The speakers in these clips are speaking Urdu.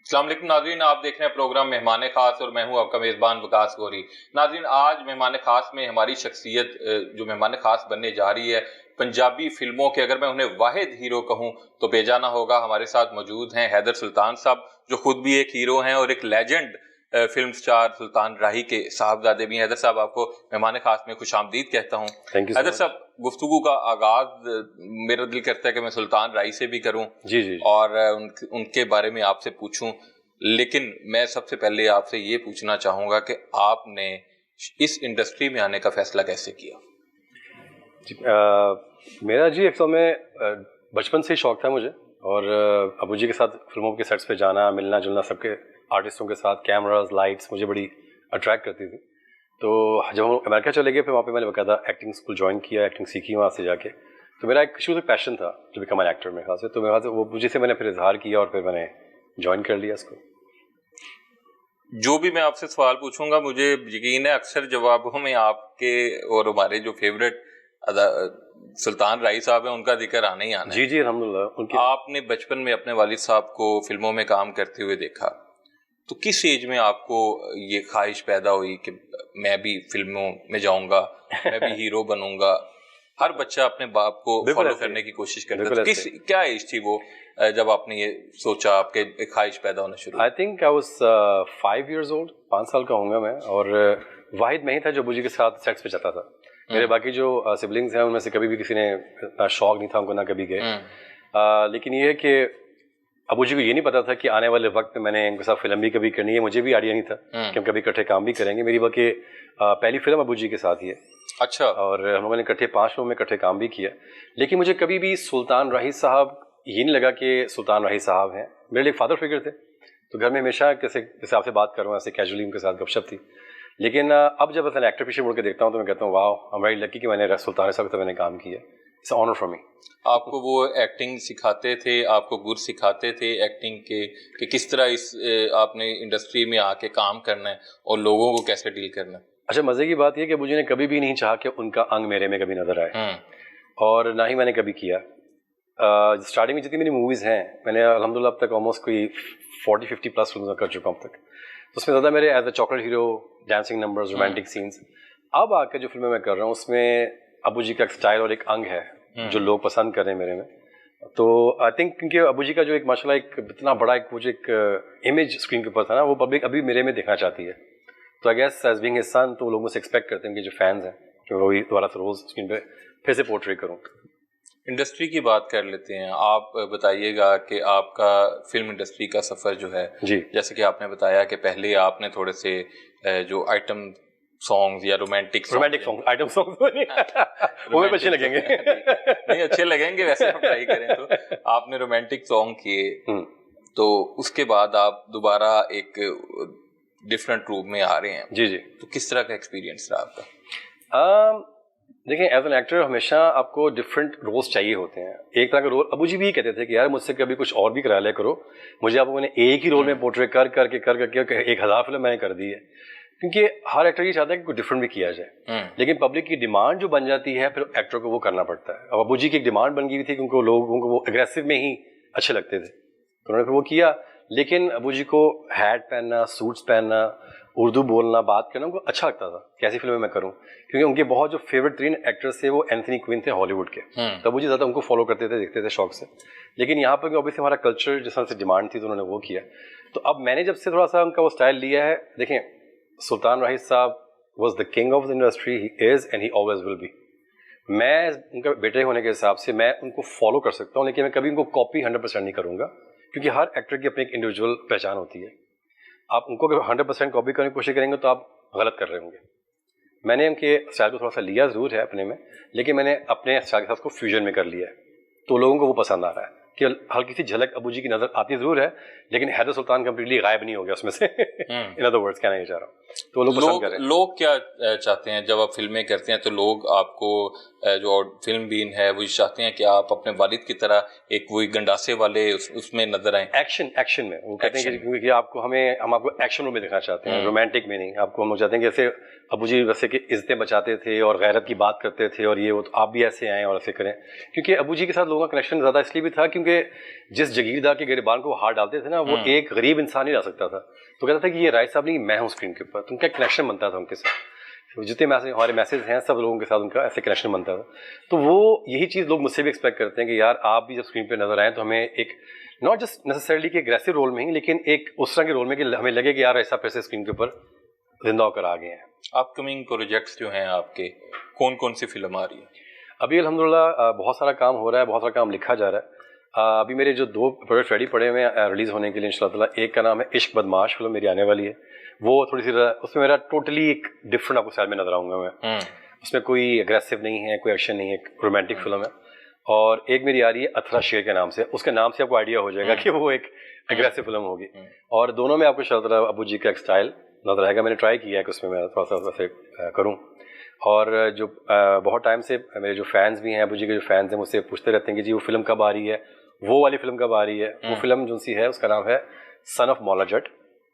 السلام علیکم ناظرین، آپ دیکھ رہے ہیں پروگرام مہمان خاص اور میں ہوں آپ کا میزبان وکاس گوری۔ ناظرین، آج مہمان خاص میں ہماری شخصیت جو مہمان خاص بننے جا رہی ہے پنجابی فلموں کے، اگر میں انہیں واحد ہیرو کہوں تو بے جانا ہوگا۔ ہمارے ساتھ موجود ہیں حیدر سلطان صاحب، جو خود بھی ایک ہیرو ہیں اور ایک لیجنڈ فلم سٹار سلطان راہی کے صاحبزادے بھی ہیں۔ حیدر صاحب، آپ کو مہمان خاص میں خوش آمدید کہتا ہوں۔ حیدر صاحب، گفتگو کا آغاز میرا دل کرتا ہے کہ میں سلطان راہی سے بھی کروں جی اور ان کے بارے میں آپ سے پوچھوں، لیکن میں سب سے پہلے آپ سے یہ پوچھنا چاہوں گا کہ آپ نے اس انڈسٹری میں آنے کا فیصلہ کیسے کیا؟ میرا ایک تو میں بچپن سے ہی شوق تھا مجھے، اور ابو جی کے ساتھ فلموں کے سیٹس پہ جانا، ملنا جلنا سب کے آرٹسٹوں کے ساتھ، کیمراز، لائٹس مجھے بڑی اٹریکٹ کرتی تھی۔ تو جب ہم امریکہ چلے گئے، پھر وہاں پہ میں نے باقاعدہ ایکٹنگ اسکول جوائن کیا، ایکٹنگ سیکھی وہاں سے جا کے۔ تو میرا ایک شروع سے پیشن تھا ٹو بیکم این ایکٹر میرے خیال سے، تو میرے خیال سے وہ مجھے سے میں نے پھر اظہار کیا اور پھر میں نے جوائن کر لیا اس کو۔ جو بھی میں آپ سے سوال پوچھوں گا، مجھے یقین ہے اکثر جوابوں میں آپ کے اور ہمارے جو فیوریٹ سلطان راہی صاحب ہیں ان کا ذکر آنا ہی آنا ہے۔ جی الحمدللہ۔ آپ نے بچپن میں اپنے والد صاحب کو فلموں میں کام کرتے ہوئے دیکھا، تو کس ایج میں آپ کو یہ خواہش پیدا ہوئی کہ میں بھی فلموں میں جاؤں گا، میں بھی ہیرو بنوں گا؟ ہر بچہ اپنے باپ کو فالو کرنے کی کوشش کرتا ہے۔ کیا ایج تھی وہ جب آپ نے یہ سوچا، آپ کے ایک خواہش پیدا ہونا شروع؟ I think I was 5 years old، 5 سال کا ہوں گا میں، اور واحد میں ہی تھا جو ابو جی کے ساتھ سیٹس پہ جاتا تھا۔ میرے باقی جو سبلنگز ہیں ان میں سے کبھی بھی کسی نے اتنا شوق نہیں تھا ان کو، نہ کبھی گئے۔ لیکن یہ ہے کہ ابو جی کو یہ نہیں پتا تھا کہ آنے والے وقت میں نے ان کے ساتھ فلم بھی کبھی کرنی ہے، مجھے بھی آئیڈیا نہیں تھا کہ ہم کبھی اکٹھے کام بھی کریں گے۔ میری بلکہ پہلی فلم ابو جی کے ساتھ ہی ہے۔ اچھا۔ اور ہم لوگوں نے اکٹھے 5 فلموں میں اکٹھے کام بھی کیا، لیکن مجھے کبھی بھی سلطان راہی صاحب یہ نہیں لگا کہ سلطان راہی صاحب ہیں۔ میرے لیے ایک فادر فگر تھے، تو گھر میں ہمیشہ جیسے آپ سے بات کر رہا ہوں ایسے کیجولی ان کے ساتھ گپ شپ تھی۔ لیکن اب جب میں ایکٹر پیچھے مڑ کے دیکھتا ہوں تو میں کہتا ہوں واو، آئی ایم ویری لکی کہ میں نے سلطان صاحب کے ساتھ میں نے کام کیا۔ It's honour for me. آپ کو وہ ایکٹنگ سکھاتے تھے، آپ کو گر سکھاتے تھے ایکٹنگ کے کہ کس طرح آپ نے انڈسٹری میں آ کے کام کرنا ہے اور لوگوں کو کیسے ڈیل کرنا ہے؟ اچھا، مزے کی بات یہ کہ مجھے نے کبھی بھی نہیں چاہا کہ ان کا انگ میرے میں کبھی نظر آئے، اور نہ ہی میں نے کبھی کیا۔ اسٹارٹنگ میں جتنی میری موویز ہیں، میں نے الحمدللہ اب تک آلموسٹ کوئی 40-50 پلس فلمز کر چکا ہوں اب تک۔ اس میں زیادہ میرے as a chocolate hero, dancing numbers, romantic sense. اب آ کے جو فلمیں میں کر رہا ہوں اس میں ابو جی کا ایک اسٹائل اور ایک انگ ہے جو لوگ پسند کر رہے ہیں میرے میں۔ تو آئی تھنک کیونکہ ابو جی کا جو ایک ماشاء اللہ ایک اتنا بڑا ایک مجھے ایک امیج اسکرین کے اوپر تھا نا، وہ پبلک ابھی میرے میں دیکھنا چاہتی ہے۔ تو I guess as being his son, تو لوگوں سے ایکسپیکٹ کرتے ہیں کہ جو فینس ہیں کہ وہ دوبارہ سے روز اسکرین پہ پھر سے پورٹری کروں۔ انڈسٹری کی بات کر لیتے ہیں۔ آپ بتائیے گا کہ آپ کا فلم انڈسٹری کا سفر جو ہے، جیسے کہ آپ نے بتایا کہ پہلے آپ نے تھوڑے سے جو آئٹم سانگز یا رومانٹک سانگ، آئٹم سانگ وہ بھی اچھے لگیں گے، نہیں اچھے لگیں گے ویسے ہم ٹرائی کریں تو۔ آپ نے رومانٹک سانگ کیے، تو اس کے بعد آپ دوبارہ ایک ڈفرنٹ روپ میں آ رہے ہیں۔ جی تو کس طرح کا ایکسپیرینس رہا آپ کا؟ دیکھیں، ایز این ایکٹر ہمیشہ آپ کو ڈفرینٹ رولس چاہیے ہوتے ہیں۔ ایک طرح کا رول ابو جی بھی کہتے تھے کہ یار مجھ سے کبھی کچھ اور بھی کرا لیا کرو، مجھے آپ نے ایک ہی رول میں پورٹری کر کے 1000 فلم میں نے کر دی ہے، کیونکہ ہر ایکٹر یہ چاہتا ہے کہ کوئی ڈفرینٹ بھی کیا جائے، لیکن پبلک کی ڈیمانڈ جو بن جاتی ہے پھر ایکٹر کو وہ کرنا پڑتا ہے۔ اب ابو جی کی ایک ڈیمانڈ بن گئی تھی کہ لوگوں کو وہ اگریسو میں ہی اچھے لگتے تھے، تو انہوں نے پھر وہ کیا۔ لیکن ابو جی کو ہیٹ پہننا، سوٹس پہننا، اردو بولنا، بات کرنا ان کو اچھا لگتا تھا کہ ایسی فلمیں میں کروں، کیونکہ ان کے بہت جو فیوریٹ 3 ایکٹرس تھے وہ اینتھنی کوئن تھے ہالی ووڈ کے، تو ابو جی زیادہ ان کو فالو کرتے تھے، دیکھتے تھے شوق سے۔ لیکن یہاں پر اوبیسلی ہمارا کلچر جس طرح سے ڈیمانڈ تھی تو انہوں نے وہ کیا۔ تو اب میں نے جب سے تھوڑا سا ان کا وہ اسٹائل لیا ہے، دیکھیں سلطان راہی صاحب was the king of the industry, he is and he always will be. میں ان کا بیٹے ہونے کے حساب سے میں ان کو فالو کر سکتا ہوں، لیکن میں کبھی ان کو کاپی 100% نہیں کروں گا، کیونکہ ہر ایکٹر کی اپنی ایک انڈیویجول پہچان ہوتی ہے۔ آپ ان کو 100% کاپی کرنے کی کوشش کریں گے تو آپ غلط کر رہے ہوں گے۔ میں نے ان کے اسٹائل کو تھوڑا سا لیا ضرور ہے اپنے میں، لیکن میں نے اپنے اسٹائل کے ساتھ کو فیوژن میں کر لیا ہے، تو لوگوں کو وہ پسند آ رہا ہے کہ ہلکی سی جھلک ابو جی کی نظر آتی ضرور ہے، لیکن حیدر سلطان کمپلیٹلی غائب نہیں ہو گیا اس میں سے۔ ان ادر ورڈز کہنا یہ چاہ رہا ہوں۔ تو لوگ پسند کریں. لوگ کیا چاہتے ہیں جب آپ فلمیں کرتے ہیں؟ تو لوگ آپ کو جو فلم بین ہے وہ چاہتے ہیں کہ آپ اپنے والد کی طرح ایک وہی گنڈاسے والے اس میں نظر آئیں. ایکشن میں وہ کہتے ہیں کہ آپ کو ہم آپ کو ایکشن میں دکھانا چاہتے ہیں, رومانٹک میں نہیں. آپ کو ہم چاہتے ہیں کہ جیسے ابو جی ویسے کہ عزتیں بچاتے تھے اور غیرت کی بات کرتے تھے اور یہ وہ, تو آپ بھی ایسے آئیں اور ایسے کریں. کیونکہ ابو جی کے ساتھ لوگوں کا کنیکشن زیادہ اس لیے بھی تھا کیونکہ جس جگیردار کے گریبان کو وہ ہاتھ ڈالتے تھے نا, وہ ایک غریب انسان ہی لا سکتا تھا. تو کہتا تھا کہ یہ رائے صاحب نہیں, میں ہوں اسکرین کے اوپر. تو ان کا کنیکشن بنتا تھا ان کے ساتھ, جتنے ہمارے میسج ہیں سب لوگوں کے ساتھ ان کا ایسے کنیکشن بنتا تھا. تو وہ یہی چیز لوگ مجھ سے بھی ایکسپیکٹ کرتے ہیں کہ یار آپ بھی جب اسکرین پہ نظر آئیں تو ہمیں ایک ناٹ جسٹ نیسسریلی کہ اگریسو رول میں ہی, لیکن ایک اس طرح کے رول میں کہ ہمیں لگے کہ یار ایسا پھر سے اسکرین کے اوپر زندہ ہو کر آ گئے ہیں. اپ کمنگ پروجیکٹس جو ہیں آپ کے, کون کون سی فلم آ رہی ہے؟ ابھی الحمدللہ بہت سارا کام ہو رہا ہے, بہت سارا کام لکھا جا رہا ہے. ابھی میرے جو 2 پروجیکٹ ریڈی پڑے ہوئے ہیں ریلیز ہونے کے لیے انشاء اللہ تعالیٰ. ایک کا نام ہے عشق بدماش, فلم میری آنے والی ہے. وہ تھوڑی سی اس میں میرا ٹوٹلی ایک ڈفرنٹ آپ کو سائڈ میں نظر آؤں گا میں. اس میں کوئی اگریسو نہیں ہے, کوئی ایکشن نہیں ہے, ایک رومانٹک فلم ہے. اور ایک میری آ رہی ہے اتھرا شیر کے نام سے. اس کے نام سے آپ کو آئیڈیا ہو جائے گا کہ وہ ایک اگریسو فلم ہوگی. اور دونوں میں آپ کو انشاء اللہ ابو جی کا ایک اسٹائل نظر آئے گا. میں نے ٹرائی کیا ہے کہ اس میں تھوڑا سا ویسے کروں. اور جو بہت ٹائم سے میرے جو فینس بھی ہیں, ابو جی کے جو فینس ہیں, مجھ سے پوچھتے رہتے ہیں کہ جی وہ فلم کب آ رہی ہے, وہ والی فلم کب آ رہی ہے. وہ فلم جو سی ہے اس کا نام ہے سن آف مولا جٹ.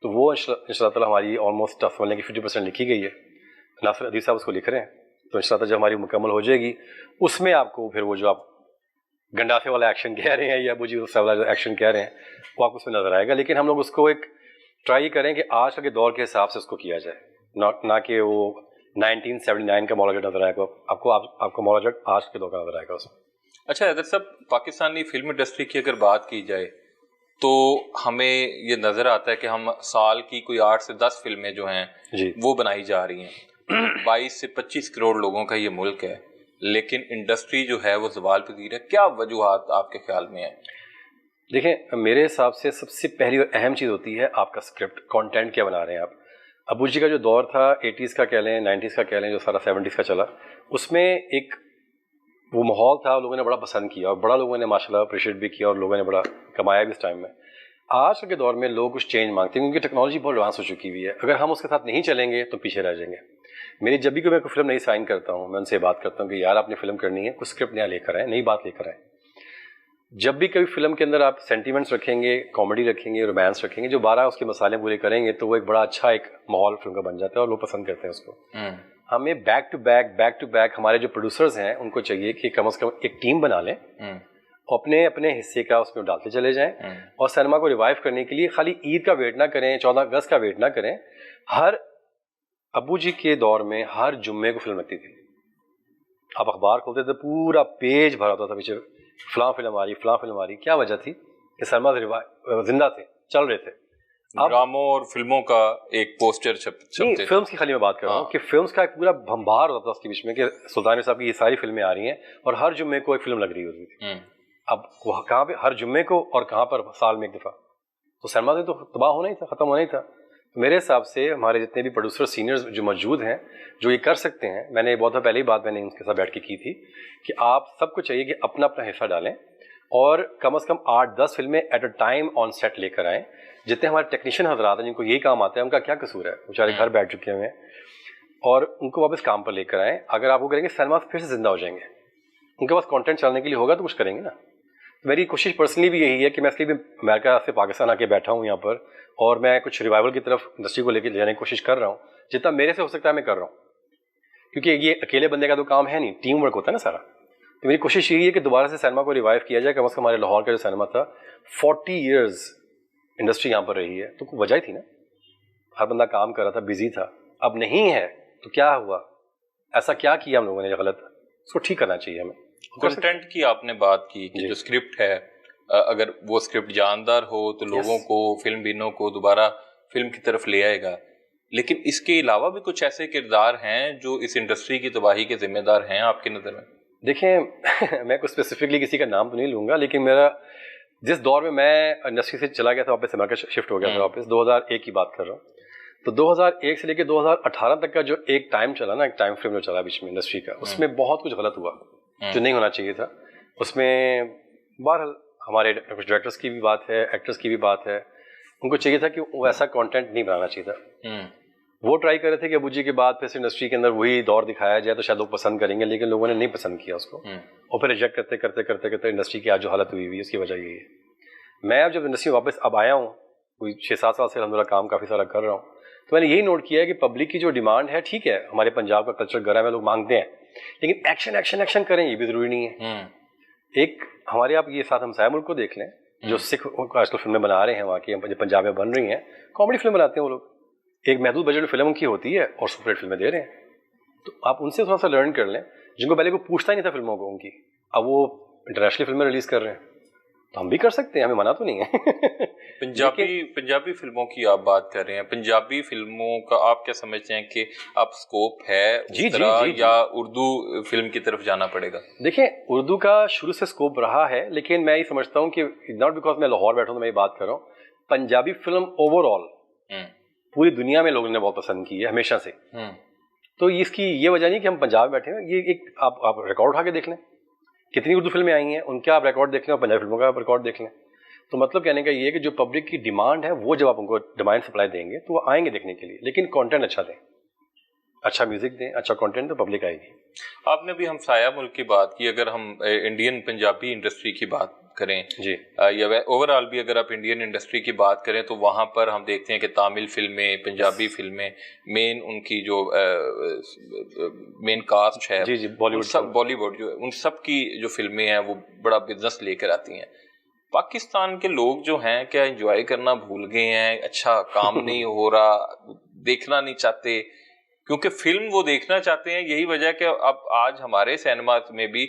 تو وہ ان شاء اللہ تعالیٰ ہماری آلموسٹ سمجھ لیں کہ 50% لکھی گئی ہے. ناصر عدیل صاحب اس کو لکھ رہے ہیں. تو ان شاء اللہ جب ہماری مکمل ہو جائے گی اس میں آپ کو پھر وہ جو آپ گنڈاسے والا ایکشن کہہ رہے ہیں یا ابو جی والا جو ایکشن کہہ رہے ہیں وہ آپ کو اس میں نظر آئے گا. لیکن ہم لوگ اس کو ایک ٹرائی کریں کہ آج کے دور کے حساب سے اس کو کیا جائے, نہ کہ وہ 1979 کا مولا جٹ نظر آئے گا آپ کو مولا جٹ آج کے دور کا نظر آئے گا اس میں. اچھا حیدر صاحب, پاکستانی فلم انڈسٹری کی اگر بات کی جائے تو ہمیں یہ نظر آتا ہے کہ ہم سال کی کوئی 8 سے 10 فلمیں جو ہیں جی وہ بنائی جا رہی ہیں. 22 سے 25 کروڑ لوگوں کا یہ ملک ہے, لیکن انڈسٹری جو ہے وہ زوال پذیر ہے. کیا وجوہات آپ کے خیال میں ہیں؟ دیکھیں, میرے حساب سے سب سے پہلی اور اہم چیز ہوتی ہے آپ کا اسکرپٹ, کانٹینٹ کیا بنا رہے ہیں آپ. ابو جی کا جو دور تھا 80s کا کہہ لیں, 90s کا کہہ لیں, جو سارا 70s کا چلا, اس میں ایک وہ ماحول تھا, لوگوں نے بڑا پسند کیا اور بڑا لوگوں نے ماشاءاللہ اپریشیٹ بھی کیا اور لوگوں نے بڑا کمایا بھی اس ٹائم میں. آج کے دور میں لوگ کچھ چینج مانگتے ہیں کیونکہ ٹیکنالوجی بہت ایڈوانس ہو چکی ہوئی ہے. اگر ہم اس کے ساتھ نہیں چلیں گے تو پیچھے رہ جائیں گے. میری جب بھی کوئی میں کوئی فلم نہیں سائن کرتا ہوں, میں ان سے بات کرتا ہوں کہ یار آپ نے فلم کرنی ہے, کچھ اسکرپٹ نیا لے کر آئیں, نئی بات لے کر آئیں. جب بھی کبھی فلم کے اندر آپ سینٹیمنٹس رکھیں گے, کامیڈی رکھیں گے, رومانس رکھیں گے, جو 12 اس کے مسالے پورے کریں گے تو وہ ایک بڑا اچھا ایک ماحول فلم کا بن جاتا ہے اور لوگ پسند کرتے ہیں اس کو. ہمیں بیک ٹو بیک ہمارے جو پروڈیوسرز ہیں ان کو چاہیے کہ کم از کم ایک ٹیم بنا لیں, اپنے حصے کا اس میں ڈالتے چلے جائیں اور سینما کو ریوائیو کرنے کے لیے خالی عید کا ویٹ نہ کریں, 14 اگست کا ویٹ نہ کریں. ہر ابو جی کے دور میں ہر جمعے کو فلم لگتی تھی. آپ اخبار کھولتے تھے پورا پیج بھرا ہوتا تھا پیچھے فلاں فلم آ رہی, فلاں فلم آ رہی. کیا وجہ تھی کہ سینما زندہ تھے, چل رہے تھے. ڈراموں اور فلموں کا ایک پوسٹر نہیں, فلمس کی خالی میں بات کر رہا ہوں کہ فلمس کا ایک پورا بھمبار ہوتا تھا اس کے بیچ میں کہ سلطان صاحب کی یہ ساری فلمیں آ رہی ہیں اور ہر جمعے کو ایک فلم لگ رہی ہوتی تھی. اب وہ کہاں پہ ہر جمعے کو اور کہاں پر سال میں ایک دفعہ, تو سینما سے تو تباہ ہونا ہی تھا, ختم ہونا ہی تھا. میرے حساب سے ہمارے جتنے بھی پروڈیوسر سینئرز جو موجود ہیں جو یہ کر سکتے ہیں, میں نے بہت پہلے ہی بات میں نے ان کے ساتھ بیٹھ کے کی تھی کہ آپ سب کو چاہیے کہ اپنا حصہ ڈالیں اور کم از کم 8-10 فلمیں at a time on set لے کر آئیں. جتنے ہمارے ٹیکنیشین حضرات ہیں جن کو یہی کام آتا ہے, ان کا کیا قصور ہے, بیچارے گھر بیٹھ چکے ہوئے ہیں, اور ان کو واپس کام پر لے کر آئیں. اگر آپ وہ کریں گے سینما پھر سے زندہ ہو جائیں گے. ان کے پاس کانٹینٹ چلنے کے لیے ہوگا تو کچھ کریں گے نا. میری کوشش پرسنلی بھی یہی ہے کہ میں اس لیے بھی امریکہ سے پاکستان آ کے بیٹھا ہوں یہاں پر, اور میں کچھ ریوائول کی طرف انڈسٹری کو لے کے جانے کی کوشش کر رہا ہوں. جتنا میرے سے ہو سکتا ہے میں کر رہا ہوں, کیونکہ یہ اکیلے بندے کا تو کام ہے نہیں, ٹیم ورک ہوتا ہے نا سارا. تو میری کوشش یہی ہے کہ دوبارہ سے سینما کو ریوائیو کیا جائے. کم از کم ہمارے لاہور کا جو سینما تھا 40 ایئرز انڈسٹری یہاں پر رہی ہے, تو کوئی وجہ ہی تھی نا, ہر بندہ کام کر رہا تھا, بزی تھا. اب نہیں ہے تو کیا ہوا, ایسا کیا کیا ہم لوگوں نے غلط, اس کو ٹھیک کرنا چاہیے ہمیں. کنٹینٹ کی آپ نے بات کی کہ جو اسکرپٹ ہے, اگر وہ اسکرپٹ جاندار ہو تو لوگوں کو, فلم بینوں کو دوبارہ فلم کی طرف لے آئے گا. لیکن اس کے علاوہ بھی کچھ ایسے کردار ہیں جو اس انڈسٹری کی تباہی کے ذمہ دار ہیں آپ کی نظر میں؟ دیکھیں, میں کچھ اسپیسیفکلی کسی کا نام تو نہیں لوں گا, لیکن میرا جس دور میں انڈسٹری سے چلا گیا تھا واپس امریکہ شفٹ ہو گیا تھا واپس, 2001 کی بات کر رہا ہوں, تو 2001 سے لے کے 2018 تک کا جو ایک ٹائم چلا نا, ایک ٹائم فریم جو چلا بیچ میں انڈسٹری کا, اس میں بہت کچھ غلط ہوا جو نہیں ہونا چاہیے تھا. اس میں بہرحال ہمارے کچھ ڈائریکٹرس کی بھی بات ہے, ایکٹرس کی بھی بات ہے, ان کو چاہیے تھا کہ ویسا کانٹینٹ نہیں بنانا چاہیے تھا. وہ ٹرائی کر رہے تھے کہ ابو جی کے بعد پھر انڈسٹری کے اندر وہی دور دکھایا جائے تو شاید لوگ پسند کریں گے, لیکن لوگوں نے نہیں پسند کیا اس کو, اور پھر ریجیکٹ کرتے کرتے کرتے کرتے انڈسٹری کی آج جو حالت ہوئی اس کی وجہ یہی ہے. میں اب جب انڈسٹری میں واپس اب آیا ہوں, کوئی 6-7 سال سے الحمدللہ کام کافی سارا کر رہا ہوں, تو میں نے یہی نوٹ کیا ہے کہ پبلک کی جو ڈیمانڈ ہے, ٹھیک ہے ہمارے پنجاب کا کلچر گرم ہے, لوگ مانگتے ہیں, لیکن ایکشن ایکشن ایکشن کریں یہ بھی ضروری نہیں ہے. ایک ہمارے آپ یہ ساتھ ہمسائے ملک کو دیکھ لیں, جو سکھ آج کل فلمیں بنا رہے ہیں وہاں کی, پنجاب میں بن رہی ہیں, کامیڈی فلم بناتے ہیں وہ لوگ, ایک محدود بجٹ فلم ان کی ہوتی ہے اور سپر ہٹ فلمیں دے رہے ہیں. تو آپ ان سے تھوڑا سا لرن کر لیں, جن کو پہلے کوئی پوچھتا ہی نہیں تھا فلموں کو ان کی, اب وہ انٹرنیشنل فلمیں ریلیز کر رہے ہیں, تو ہم بھی کر سکتے ہیں, ہمیں منع تو نہیں ہے. پنجابی فلموں کی آپ بات کر رہے ہیں, پنجابی فلموں کا آپ کیا سمجھتے ہیں کہ اب اسکوپ ہے اس طرح یا اردو فلم کی طرف جانا پڑے گا؟ دیکھیں اردو کا شروع سے اسکوپ رہا ہے, لیکن میں یہ سمجھتا ہوں کہ ناٹ بیکاز میں لاہور بیٹھا ہوں تو میں یہ بات کر رہا ہوں, پنجابی فلم اوور آل پوری دنیا میں لوگوں نے بہت پسند کی ہے ہمیشہ سے. تو اس کی یہ وجہ نہیں کہ ہم پنجاب بیٹھے ہیں, یہ ایک آپ ریکارڈ اٹھا کے دیکھ لیں, کتنی اردو فلمیں آئی ہیں ان کے آپ ریکارڈ دیکھ لیں اور پنجابی فلموں کا آپ ریکارڈ دیکھ لیں. تو مطلب کہنے کا یہ ہے کہ جو پبلک کی ڈیمانڈ ہے وہ جب آپ ان کو ڈیمانڈ سپلائی دیں گے تو وہ آئیں گے دیکھنے کے لیے, لیکن کانٹینٹ اچھا دیں, اچھا میوزک دیں, اچھا کانٹینٹ, تو پبلک آئے گی. آپ نے بھی ہمسایہ ملک کی بات کی, اگر ہم انڈین پنجابی انڈسٹری کی بات کریں جی, یا اوور آل بھی اگر آپ انڈین انڈسٹری کی بات کریں تو وہاں پر ہم دیکھتے ہیں کہ تامل فلمیں, پنجابی فلمیں, مین ان کی جو مین کاسٹ ہے جی بالی ووڈ جو ان سب کی جو فلمیں ہیں وہ بڑا بزنس لے کر آتی ہیں. پاکستان کے لوگ جو ہیں کیا انجوائے کرنا بھول گئے ہیں, اچھا کام نہیں ہو رہا, دیکھنا نہیں چاہتے, کیونکہ فلم وہ دیکھنا چاہتے ہیں, یہی وجہ کہ اب آج ہمارے سینما میں بھی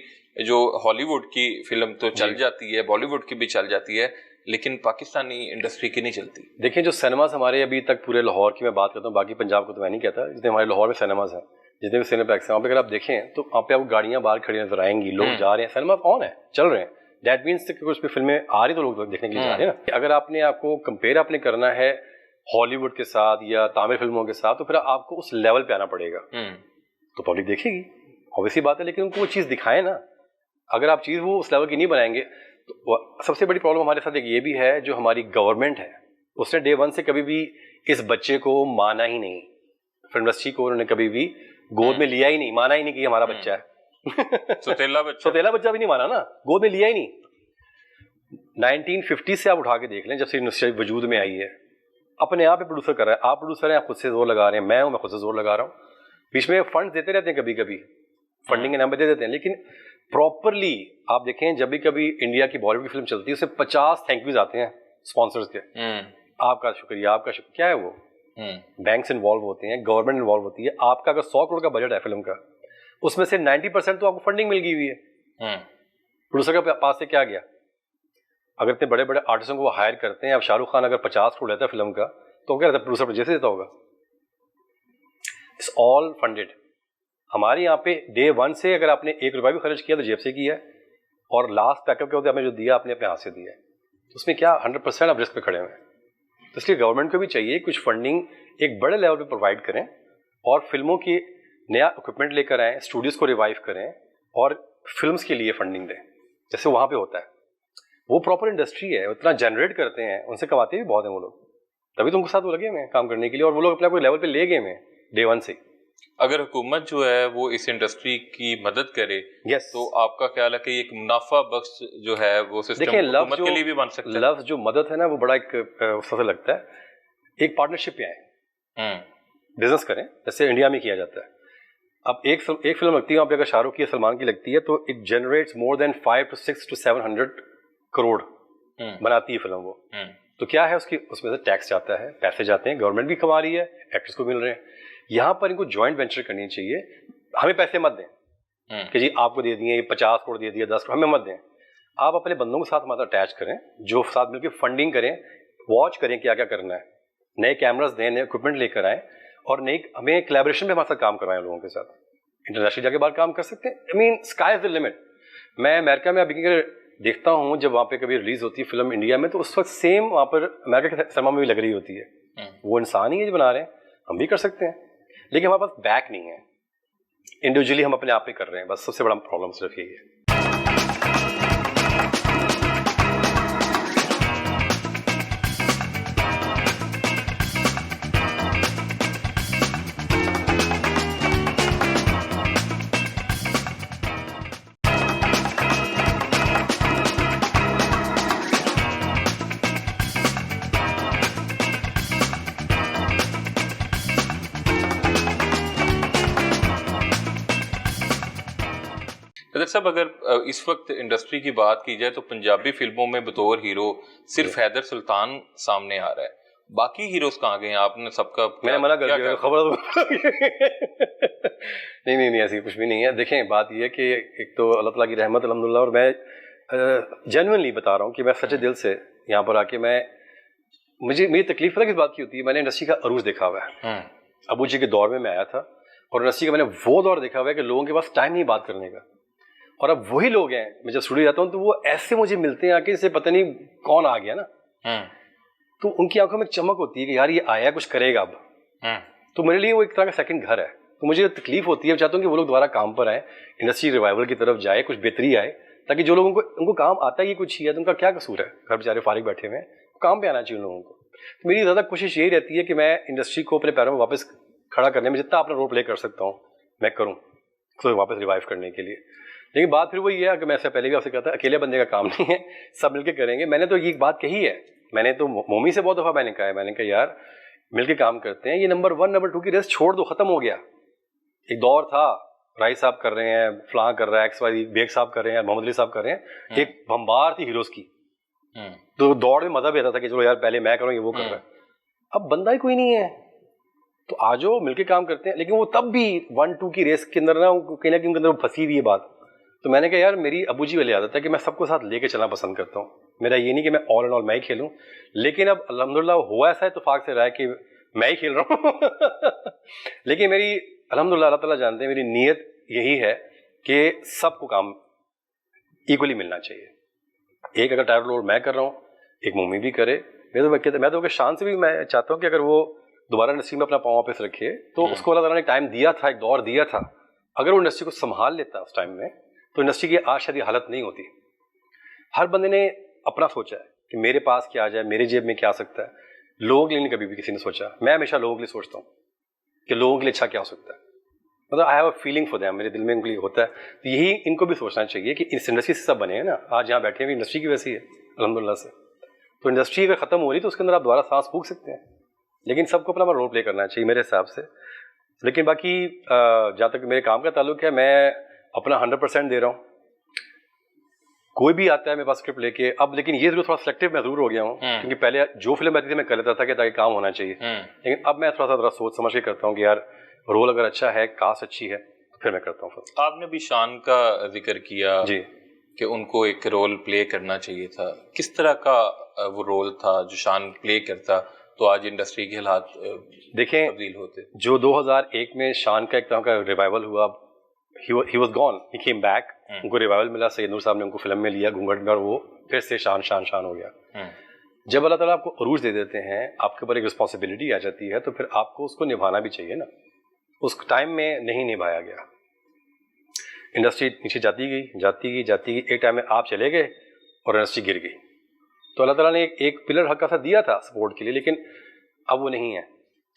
جو ہالی ووڈ کی فلم تو چل جاتی ہے, بالی ووڈ کی بھی چل جاتی ہے, لیکن پاکستانی انڈسٹری کی نہیں چلتی. دیکھیں جو سینماز ہمارے ابھی تک پورے لاہور کی میں بات کرتا ہوں, باقی پنجاب کو تو میں نہیں کہتا, جتنے ہمارے لاہور میں سینماز ہیں, جتنے بھی سینیپلیکس ہیں, وہاں پہ اگر آپ دیکھیں تو وہاں پہ آپ کو گاڑیاں باہر کھڑی نظر آئیں گی, لوگ جا رہے ہیں, سینماز آن ہے, چل رہے ہیں. دیٹ مینس کہ کچھ بھی فلمیں آ رہی تو لوگ دیکھنے کے لیے جا رہے ہیں نا. اگر آپ نے آپ کو کمپیئر آپ نے کرنا ہے ہالی ووڈ کے ساتھ یا تامل فلموں کے ساتھ, تو پھر آپ کو اس لیول پہ آنا پڑے گا, تو پبلک دیکھے گی, obviously بات ہے, لیکن ان کو وہ چیز دکھائیں نا. اگر آپ چیز وہ اس لیول کی نہیں بنائیں گے تو سب سے بڑی پرابلم ہمارے ساتھ ایک یہ بھی ہے, جو ہماری گورنمنٹ ہے اس نے ڈے ون سے کبھی بھی اس بچے کو مانا ہی نہیں, فلم انڈسٹری کو انہوں نے کبھی بھی گود میں لیا ہی نہیں, مانا ہی نہیں کہ یہ ہمارا بچہ ہے. سوتیلا بچہ بھی نہیں مانا نا, گود میں لیا ہی نہیں. 1950 سے آپ اٹھا کے دیکھ لیں, جب سے انڈسٹری وجود میں آئی ہے, اپنے آپ پروڈیوسر کر رہے ہیں, آپ پروڈیوسر ہیں, آپ خود سے زور لگا رہے ہیں, میں ہوں, میں خود سے زور لگا رہا ہوں. بیچ میں فنڈ دیتے رہتے ہیں, کبھی کبھی فنڈنگ کے نام پہ دے دیتے ہیں, لیکن پراپرلی آپ دیکھیں جب بھی کبھی انڈیا کی بالی ووڈ کی فلم چلتی ہے اسے 50 تھینک یوز آتے ہیں اسپانسرز کے, آپ کا شکریہ, آپ کا شکریہ. کیا ہے وہ, بینکس انوالو ہوتے ہیں, گورنمنٹ انوالو ہوتی ہے. آپ کا اگر 100 کروڑ کا بجٹ ہے فلم کا, اس میں سے 90% تو آپ کو فنڈنگ مل گئی ہوئی ہے. پروڈیوسر کے پاس سے کیا گیا؟ اگر اتنے بڑے بڑے آرٹسٹوں کو وہ ہائر کرتے ہیں, اب شاہ رخ خان اگر 50 کروڑ لیتا ہے فلم کا, تو کیا رہتا ہے پروڈیوسر جیسے دیتا ہوگا. It's all funded. ہمارے یہاں پہ ڈے ون سے اگر آپ نے 1 روپیہ بھی خرچ کیا تو جیب سے کیا ہے, اور لاسٹ پیک اپ کے ہوتے آپ نے جو دیا آپ نے اپنے ہاتھ سے دیا ہے, تو اس میں کیا 100% آپ رسک پہ کھڑے ہوئے ہیں. تو اس لیے گورنمنٹ کو بھی چاہیے کچھ فنڈنگ ایک بڑے لیول پہ پرووائڈ کریں, اور فلموں کی نیا اکوپمنٹ لے کر آئیں, اسٹوڈیوز کو ریوائیو کریں, اور فلمس کے لیے فنڈنگ دیں جیسے وہاں پہ ہوتا ہے. وہ پراپر انڈسٹری ہے, اتنا جنریٹ کرتے ہیں, ان سے کماتے بھی بہت ہیں وہ لوگ, تبھی تو ان کے ساتھ وہ لگے ہوئے ہیں کام کرنے کے لیے, اور وہ لوگ اپنے کوئی لیول پہ لے گئے ہیں ڈے ون سے. اگر حکومت جو ہے وہ اس انڈسٹری کی مدد کرے تو آپ کا خیال ہے کہ ایک منافع بخش جو ہے وہ سسٹم حکومت کے لیے بھی بن سکتا ہے؟ لفظ جو مدد ہے نا وہ بڑا ایک اس سے لگتا ہے, ایک پارٹنرشپ پہ آئیں, بزنس کریں جیسے انڈیا میں کیا جاتا ہے. اب ایک فلم لگتی ہے وہاں پہ, اگر شاہ رخ کی یا سلمان کی لگتی ہے, تو it generates more than 5 to 6 to 700 crore بناتی ہے فلم وہ. تو کیا ہے اس میں سے ٹیکس جاتا ہے, پیسے جاتے ہیں, گورنمنٹ بھی کما رہی ہے, ایکٹرس کو مل رہے ہیں. یہاں پر ان کو جوائنٹ وینچر کرنی چاہیے. ہمیں پیسے مت دیں کہ جی آپ کو دے دیے 50 کروڑ دے دیا 10 کروڑ, ہمیں مت دیں. آپ اپنے بندوں کے ساتھ ہمارا اٹیچ کریں, جو ساتھ مل کے فنڈنگ کریں, واچ کریں کیا کیا کرنا ہے, نئے کیمراز دیں, نئے اکوپمنٹ لے کر آئیں, اور نئی ہمیں کلیبریشن پہ ہمارے ساتھ کام کروائیں لوگوں کے ساتھ. انٹرنیشنل جا کے باہر کام کر سکتے ہیں. آئی مین اسکائی از دا لمٹ. میں امریکہ میں ابھی دیکھتا ہوں جب وہاں پہ کبھی ریلیز ہوتی ہے فلم انڈیا میں, تو اس وقت سیم وہاں پر امریکہ کے سینما میں بھی لگ رہی ہوتی ہے. وہ انسان ہی ہے جو بنا رہے ہیں, ہم بھی کر سکتے ہیں, لیکن ہمارے پاس بیک نہیں ہے. انڈیویجولی ہم اپنے آپ پہ کر رہے ہیں, بس سب سے بڑا پرابلم صرف یہی ہے. حیدر صاحب اگر اس وقت انڈسٹری کی بات کی جائے تو پنجابی فلموں میں بطور ہیرو صرف حیدر سلطان سامنے آ رہا ہے, باقی ہیروز کہاں گئے ہیں؟ آپ نے سب کا میں نے منع کر دیا, خبر نہیں ایسی کچھ بھی نہیں ہے. دیکھیں بات یہ ہے کہ ایک تو اللہ تعالیٰ کی رحمت الحمدللہ, اور میں جینوئنلی بتا رہا ہوں کہ میں سچے دل سے یہاں پر آ کے میری تکلیف پتہ کس بات کی ہوتی ہے. میں نے انڈسٹری کا عروج دیکھا ہوا ہے, ابو جی کے دور میں آیا تھا, اور انڈسٹری کا میں نے وہ دور دیکھا ہوا ہے کہ لوگوں کے پاس ٹائم نہیں بات کرنے کا, اور اب وہی لوگ ہیں, میں جب اسٹوڈیو جاتا ہوں تو وہ ایسے مجھے ملتے ہیں آ کے اسے پتہ نہیں کون آ گیا نا, تو ان کی آنکھوں میں چمک ہوتی ہے کہ یار یہ آیا کچھ کرے گا اب, تو میرے لیے وہ ایک طرح کا سیکنڈ گھر ہے. تو مجھے تکلیف ہوتی ہے, میں چاہتا ہوں کہ وہ لوگ دوبارہ کام پر آئیں, انڈسٹری ریوائول کی طرف جائے, کچھ بہتری آئے, تاکہ جو لوگوں کو ان کو کام آتا ہی کچھ ہی ہے تو ان کا کیا قصور ہے, گھر بیچارے فارغ بیٹھے ہوئے ہیں, کام پہ آنا چاہیے ان لوگوں کو. تو میری زیادہ کوشش یہی رہتی ہے کہ میں انڈسٹری کو اپنے پیروں میں واپس کھڑا کرنے میں جتنا اپنا رول پلے کر سکتا ہوں میں کروں, اس کو واپس ریوائو کرنے کے لیے. لیکن بات پھر وہی ہے کہ میں ایسے پہلے بھی آپ سے کہتا اکیلے بندے کا کام نہیں ہے, سب مل کے کریں گے. میں نے تو یہ بات کہی ہے, میں نے تو مومی سے بہت دفعہ میں نے کہا یار مل کے کام کرتے ہیں, یہ نمبر 1 نمبر 2 کی ریس چھوڑ دو, ختم ہو گیا. ایک دور تھا رائی صاحب کر رہے ہیں, فلاں کر رہا ہے, ایکس وائی بیگ صاحب کر رہے ہیں, محمد علی صاحب کر رہے ہیں, ایک بمبار تھی ہیروز کی, تو دوڑ میں مزہ بھی آتا تھا کہ چلو یار پہلے میں کروں, یہ وہ کر رہا ہے. اب بندہ ہی کوئی نہیں ہے, تو آ جاؤ مل کے کام کرتے ہیں. لیکن وہ تب بھی 1-2 کی ریس کے اندر نا کہیں نہ کہیں ان کے اندر پھنسی ہوئی ہے بات. تو میں نے کہا یار میری ابو جی والی عادت ہے کہ میں سب کو ساتھ لے کے چلنا پسند کرتا ہوں. میرا یہ نہیں کہ میں آل اینڈ آل میں ہی کھیلوں, لیکن اب الحمدللہ ہوا ایسا اتفاق سے رہا ہے کہ میں ہی کھیل رہا ہوں. لیکن میری الحمدللہ اللہ تعالیٰ جانتے ہیں میری نیت یہی ہے کہ سب کو کام ایکولی ملنا چاہیے. ایک اگر ٹائر رول میں کر رہا ہوں, ایک مومی بھی کرے. میں تو شان سے بھی میں چاہتا ہوں کہ اگر وہ دوبارہ انڈسٹری میں اپنا پاؤں واپس رکھے, تو اس کو اللہ تعالیٰ نے ٹائم دیا تھا, ایک دور دیا تھا, اگر وہ انڈسٹری کو سنبھال لیتا اس ٹائم میں تو انڈسٹری کی آج شاید یہ حالت نہیں ہوتی. ہر بندے نے اپنا سوچا ہے کہ میرے پاس کیا آ جائے, میرے جیب میں کیا آ سکتا ہے. لوگوں کے لیے کبھی بھی کسی نے سوچا. میں ہمیشہ لوگوں کے لیے سوچتا ہوں کہ لوگوں کے لیے اچھا کیا ہو سکتا ہے. مطلب I have a feeling for them, میرے دل میں ان کے لیے ہوتا ہے. تو یہی ان کو بھی سوچنا چاہیے کہ اس انڈسٹری سے سب بنے ہیں نا, آج یہاں بیٹھے ہیں انڈسٹری کی ویسی ہے الحمدللہ سے. تو انڈسٹری اگر ختم ہو رہی تو اس کے اندر آپ دوبارہ سانس پھونک سکتے ہیں, لیکن سب کو اپنا رول پلے کرنا چاہیے میرے حساب سے. لیکن باقی جہاں تک میرے کام کا تعلق ہے, میں اپنا 100% دے رہا ہوں. کوئی بھی آتا ہے میرے پاس اسکرپٹ لے کے اب, لیکن یہ ضرور تھوڑا سلیکٹیو میں ضرور ہو گیا ہوں, کیونکہ پہلے جو فلم آتی تھی میں کر لیتا تھا کہ تاکہ کام ہونا چاہیے. لیکن اب میں تھوڑا سا سوچ سمجھ کے کرتا ہوں کہ یار رول اگر اچھا ہے, کاسٹ اچھی ہے, تو پھر میں کرتا ہوں. آپ نے بھی شان کا ذکر کیا جی کہ ان کو ایک رول پلے کرنا چاہیے تھا. کس طرح کا وہ رول تھا جو شان پلے کرتا تو آج انڈسٹری کے حالات دیکھیں تبدیل ہوتے؟ جو 2001 میں شان کا ایک طرح کا ریوائول ہوا, he was gone, he came back, ان کو ریوائول ملا, سید نور صاحب نے ان کو فلم میں لیا گھونگھٹ میں, اور وہ پھر سے شان ہو گیا. جب اللہ تعالیٰ آپ کو عروج دے دیتے ہیں, آپ کے اوپر ایک رسپانسبلٹی آ جاتی ہے, تو پھر آپ کو اس کو نبھانا بھی چاہیے نا. اس ٹائم میں نہیں نبھایا گیا, انڈسٹری نیچے جاتی گئی. ایک ٹائم میں آپ چلے گئے اور انڈسٹری گر گئی. تو اللہ تعالیٰ نے ایک پلر حق کا ساتھ دیا تھا سپورٹ کے لیے, لیکن اب وہ نہیں ہے.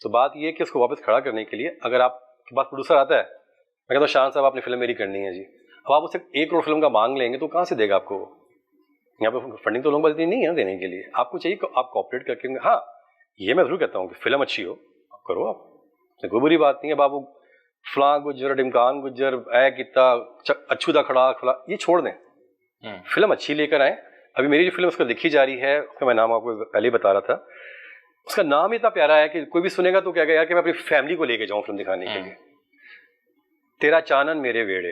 تو بات یہ ہے کہ اس کو واپس کھڑا کرنے کے لیے اگر آپ کے پاس پروڈیوسر آتا ہے, میں کہتا ہوں شان صاحب آپ نے فلم میری کرنی ہے جی, اب آپ اسے 1 کروڑ فلم کا مانگ لیں گے تو کہاں سے دے گا آپ کو؟ یہاں پہ فنڈنگ تو لوگوں کو اتنی نہیں ہے دینے کے لیے. آپ کو چاہیے کہ آپ کوآپریٹ کر کے, ہاں یہ میں ضرور کہتا ہوں کہ فلم اچھی ہو آپ کرو, آپ کوئی بری بات نہیں ہے. اب آپ فلاں گجر ڈمکان گجر اے کتا اچھو دا کھڑا کھڑا یہ چھوڑ دیں, فلم اچھی لے کر آئیں. ابھی میری جو فلم اس کو لکھی جا رہی ہے, اس کا میں نام آپ کو پہلے ہی بتا رہا تھا, اس کا نام اتنا پیارا ہے کہ کوئی بھی سنے گا تو کیا گیا کہ میں اپنی فیملی کو لے کے جاؤں فلم دکھانے کے لیے. تیرا چانن میرے ویڑے,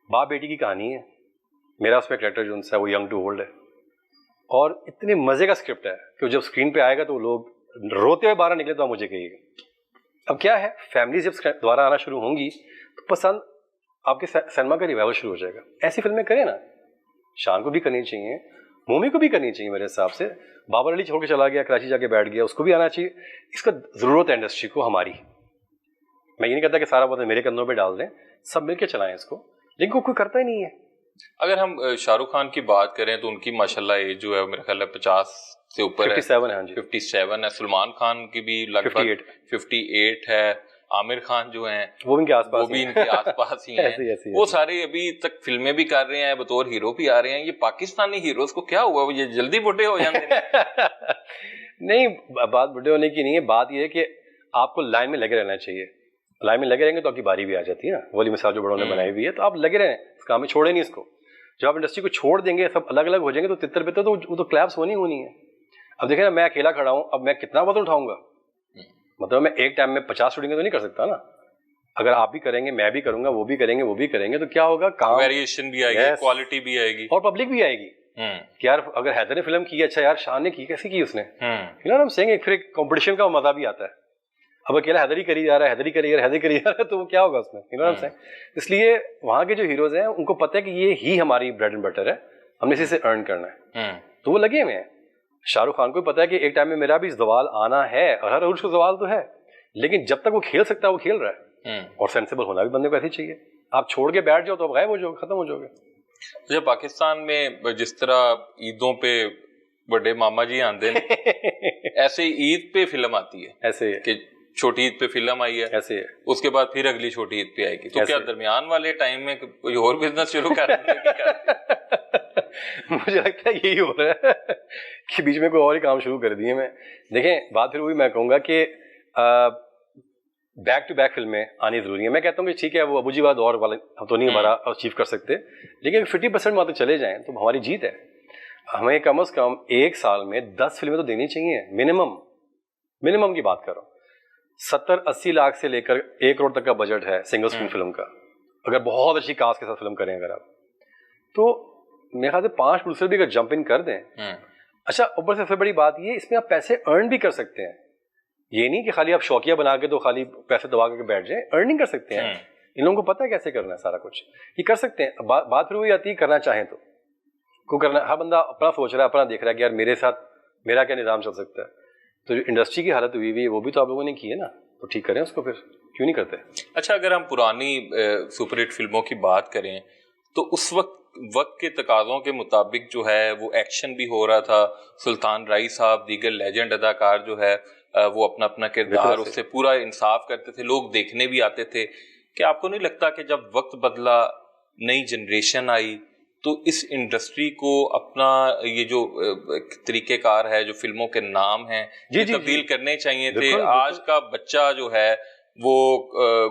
باپ بیٹی کی کہانی ہے. میرا اس میں کریکٹر جو ہے وہ ینگ ٹو اولڈ ہے, اور اتنے مزے کا اسکرپٹ ہے کہ جب اسکرین پہ آئے گا تو لوگ روتے ہوئے باہر نکلے تو مجھے کہیے گا. اب کیا ہے, فیملی جب دوبارہ آنا شروع ہوں گی تو پسند آپ کے سینما کا ریوائول شروع ہو جائے گا. ایسی فلمیں کریں نا, شان کو بھی کرنی چاہیے, مومی کو بھی کرنی چاہیے میرے حساب سے. بابر علی چھوڑ کے چلا گیا, کراچی جا کے بیٹھ گیا, اس کو بھی آنا چاہیے. اس کا ضرورت ہے انڈسٹری کو ہماری. میں یہ نہیں کہتا کہ سارا وقت میرے کندھوں پہ ڈال دیں, سب مل کے چلائیں اس کو, لیکن کوئی کرتا ہی نہیں ہے. اگر ہم شاہ رخ خان کی بات کریں تو ان کی ماشاءاللہ ایج جو ہے میرے خیال ہے 50 سے اوپر ہے, 57 ہے. ہاں جی 57 ہے. سلمان خان کی بھی لگ بھگ 58 ہے. عامر خان جو ہیں وہ ان کے آس پاس, وہ بھی ان کے آس پاس ہی ہیں. وہ سارے ابھی تک فلمیں بھی کر رہے ہیں, بطور ہیرو بھی آ رہے ہیں. یہ پاکستانی ہیروز کو کیا ہوا, یہ جلدی بڈھے ہو جاتے ہیں؟ نہیں, بات بڈھے ہونے کی نہیں ہے, بات یہ ہے کہ آپ کو لائن میں لگے رہنا چاہیے. لائن میں لگے رہیں گے تو آپ کی باری بھی آ جاتی ہے نا, وہ والی مثال جو بڑوں نے بنائی ہوئی ہے. تو آپ لگے رہیں اس کام میں, چھوڑیں نہیں اس کو. جب آپ انڈسٹری کو چھوڑ دیں گے, سب الگ الگ ہو جائیں گے, تو تتر بتر تو وہ تو کلیپس ہونی ہے. اب دیکھیں نا, میں اکیلا کھڑا ہوں, اب میں کتنا وزن اٹھاؤں گا؟ مطلب میں ایک ٹائم میں 50 شوٹنگیں تو نہیں کر سکتا نا. اگر آپ بھی کریں گے, میں بھی کروں گا, وہ بھی کریں گے, وہ بھی کریں گے, تو کیا ہوگا, کام ویریشن بھی آئے گی, کوالٹی بھی آئے گی, اور پبلک بھی آئے گی کہ یار اگر حیدر نے فلم کی, اچھا یار شان نے کی, کیسی کی اس نے, ہم سینگ, پھر ایک کمپٹیشن کا مزہ بھی آتا ہے. اب اکیلا حیدر ہی کری جا رہا ہے, حیدر ہی کری جا رہا ہے, تو وہ کیا ہوگا اس میں. اس لیے وہاں کے جو ہیروز ہیں ان کو پتہ ہے کہ یہ ہی ہماری بریڈ اینڈ بٹر ہے, ہم نے اسی سے ارن کرنا ہے, تو وہ لگے ہوئے ہیں. شاہ رخ خان کو پتا ہے کہ ایک ٹائم میں میرا بھی زوال آنا ہے, اور ہر عروج کو زوال تو ہے, لیکن جب تک وہ کھیل سکتا ہے وہ کھیل رہا ہے, اور سینسیبل ہونا بھی بندے کو ایسے ہی چاہیے. آپ چھوڑ کے بیٹھ جاؤ تو آپ غائب ہو جاؤ, ختم ہو جاؤ گے. جب پاکستان میں جس طرح عیدوں پہ بڑے ماما جی آندے ایسے عید پہ فلم آتی ہے, ایسے کہ چھوٹی عید پہ فلم آئی ہے, ایسے اس کے بعد پھر اگلی چھوٹی عید پہ آئے گی, تو کیا درمیان والے ٹائم میں کوئی اور بزنس شروع کر مجھے لگتا ہے یہی ہو رہا ہے کہ بیچ میں کوئی اور ہی کام شروع کر دیے میں. دیکھیں بات پھر وہی میں کہوں گا کہ بیک ٹو بیک فلمیں آنی ضروری ہیں. میں کہتا ہوں کہ ٹھیک ہے وہ ابو جی والا دور والے ہم تو نہیں ہمارا اچیو کر سکتے, لیکن 50% وہاں تک چلے جائیں تو ہماری جیت ہے. ہمیں کم از کم ایک سال میں 10 فلمیں تو دینی چاہیے منیمم کی بات کر رہا ہوں. 70-80 لاکھ سے لے کر 1 کروڑ تک کا بجٹ ہے سنگل اسکرین فلم کا, اگر بہت اچھی کاسٹ کے ساتھ فلم کریں اگر آپ, تو میرے خیال سے 5 پروڈیوسر بھی اگر جمپ ان کر دیں. اچھا اوپر سے سب سے بڑی بات یہ, اس میں آپ پیسے ارن بھی کر سکتے ہیں. یہ نہیں کہ خالی آپ شوقیہ بنا کے تو خالی پیسے دبا کے بیٹھ جائیں, ارننگ کر سکتے ہیں. ان لوگوں کو پتہ ہے کیسے کرنا ہے سارا کچھ, یہ کر سکتے ہیں. بات پھر وہی آتی ہے کرنا چاہیں تو کو کرنا. ہر بندہ اپنا سوچ رہا ہے, اپنا دیکھ رہا ہے کہ یار میرے ساتھ میرا کیا نظام چل سکتا ہے. تو جو انڈسٹری کی حالت ہوئی ہوئی ہے وہ بھی تو آپ لوگوں نے کی ہے نا, تو ٹھیک کریں اس کو, پھر کیوں نہیں کرتے. اچھا اگر ہم پرانی سپر ہٹ فلموں کی بات کریں تو اس وقت کے تقاضوں کے مطابق جو ہے وہ ایکشن بھی ہو رہا تھا. سلطان رائی صاحب, دیگر لیجنڈ اداکار جو ہے وہ اپنا اپنا کردار اس سے پورا انصاف کرتے تھے, لوگ دیکھنے بھی آتے تھے. کہ آپ کو نہیں لگتا کہ جب وقت بدلا, نئی جنریشن آئی, تو اس انڈسٹری کو اپنا یہ جو طریقہ کار ہے, جو فلموں کے نام ہیں, تبدیل کرنے چاہیے تھے؟ آج کا بچہ جو ہے وہ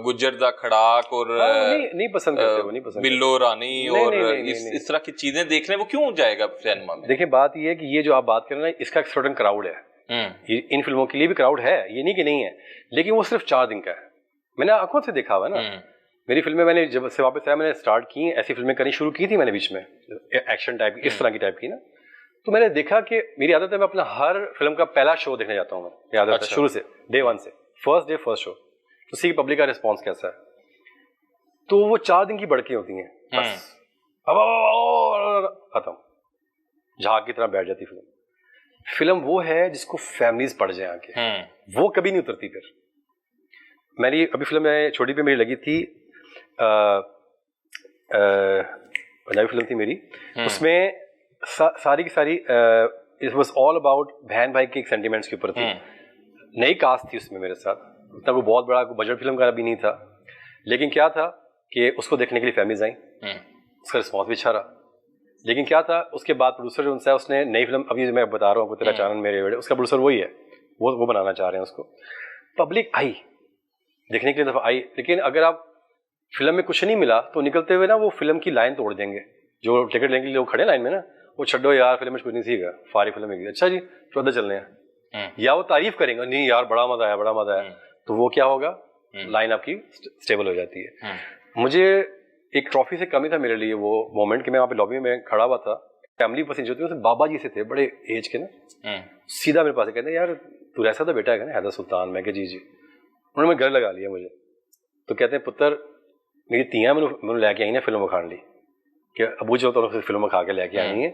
گجر دا کھڑاک اور نہیں پسند کرتے, بلو رانی اور اس طرح کی چیزیں دیکھنے وہ کیوں جائے گا سینما میں؟ دیکھیں بات یہ ہے کہ یہ جو آپ بات کر رہے ہیں اس کا ایک سرٹن کراؤڈ ہے, ان فلموں کے لیے بھی کراؤڈ ہے, یہ نہیں کہ نہیں ہے, لیکن وہ صرف 4 دن کا ہے. میں نے آنکھوں سے دیکھا ہوا ہے نا, میری فلمیں میں نے جب سے واپس آیا میں نے سٹارٹ کی, ایسی فلمیں کرنی شروع کی تھی میں نے بیچ میں, ایکشن ٹائپ کی, اس طرح کی ٹائپ کی نا. تو میں نے دیکھا کہ میری عادت ہے میں اپنا ہر فلم کا پہلا شو دیکھنے جاتا ہوں. میں عادت ہے شروع سے, ڈے 1 سے, فرسٹ ڈے فرسٹ شو, تو سی پبلک کا رسپانس کیسا ہے. تو وہ 4 دن کی بڑکیں ہوتی ہیں, بس ختم, جھاگ کی طرح بیٹھ جاتی فلم. فلم وہ ہے جس کو فیملیز پڑھ جائیں آگے, وہ کبھی نہیں اترتی. پھر میری ابھی فلم چھوٹی پہ میری لگی تھی, پنجابی فلم تھی میری, اس میں ساری کی ساری اٹ واز آل اباؤٹ بہن بھائی کے ایک سینٹیمنٹس کے اوپر تھی. نئی کاسٹ تھی اس میں میرے ساتھ, اتنا کوئی بہت بڑا بجٹ فلم کا بھی نہیں تھا, لیکن کیا تھا کہ اس کو دیکھنے کے لیے فیملیز آئیں, اس کا رسپانس بھی اچھا رہا. لیکن کیا تھا اس کے بعد پروڈیوسر جو ان سے اس نے نئی فلم, ابھی میں بتا رہا ہوں تیرا چانن میرے ویڑے, اس کا پروڈیوسر وہی ہے, وہ بنانا چاہ رہے ہیں اس کو. پبلک آئی دیکھنے کے لیے, دفعہ آئی, لیکن اگر آپ فلم میں کچھ نہیں ملا تو نکلتے ہوئے نا وہ فلم کی لائن توڑ دیں گے. جو ٹکٹ لینے کے لیے لوگ کھڑے لائن میں نا, وہ چھڈو یار فلم میں کچھ نہیں سیکھا, فاری فلم میں, اچھا جی 14 چلنے ہیں, یا وہ تعریف کریں گے, نہیں یار بڑا مزہ آیا, بڑا مزہ آیا, تو وہ کیا ہوگا, لائن آپ کی اسٹیبل ہو جاتی ہے. مجھے ایک ٹرافی سے کمی تھا میرے لیے وہ مومنٹ کہ میں وہاں پہ لابی میں کھڑا ہوا تھا, فیملی پسند جو تھے بابا جی سے تھے, بڑے ایج کے نا, سیدھا میرے پاس کہتے ہیں یار تو ایسا تو بیٹا ہے نا حیدر سلطان. میں کہ جی, انہوں نے گھر لگا لیا مجھے, تو کہتے ہیں پتر میری تیاں میں لے کے آئی نا فلم وکھان لی, کہ ابو جو تو فلم کھا کے لے کے آئی ہیں,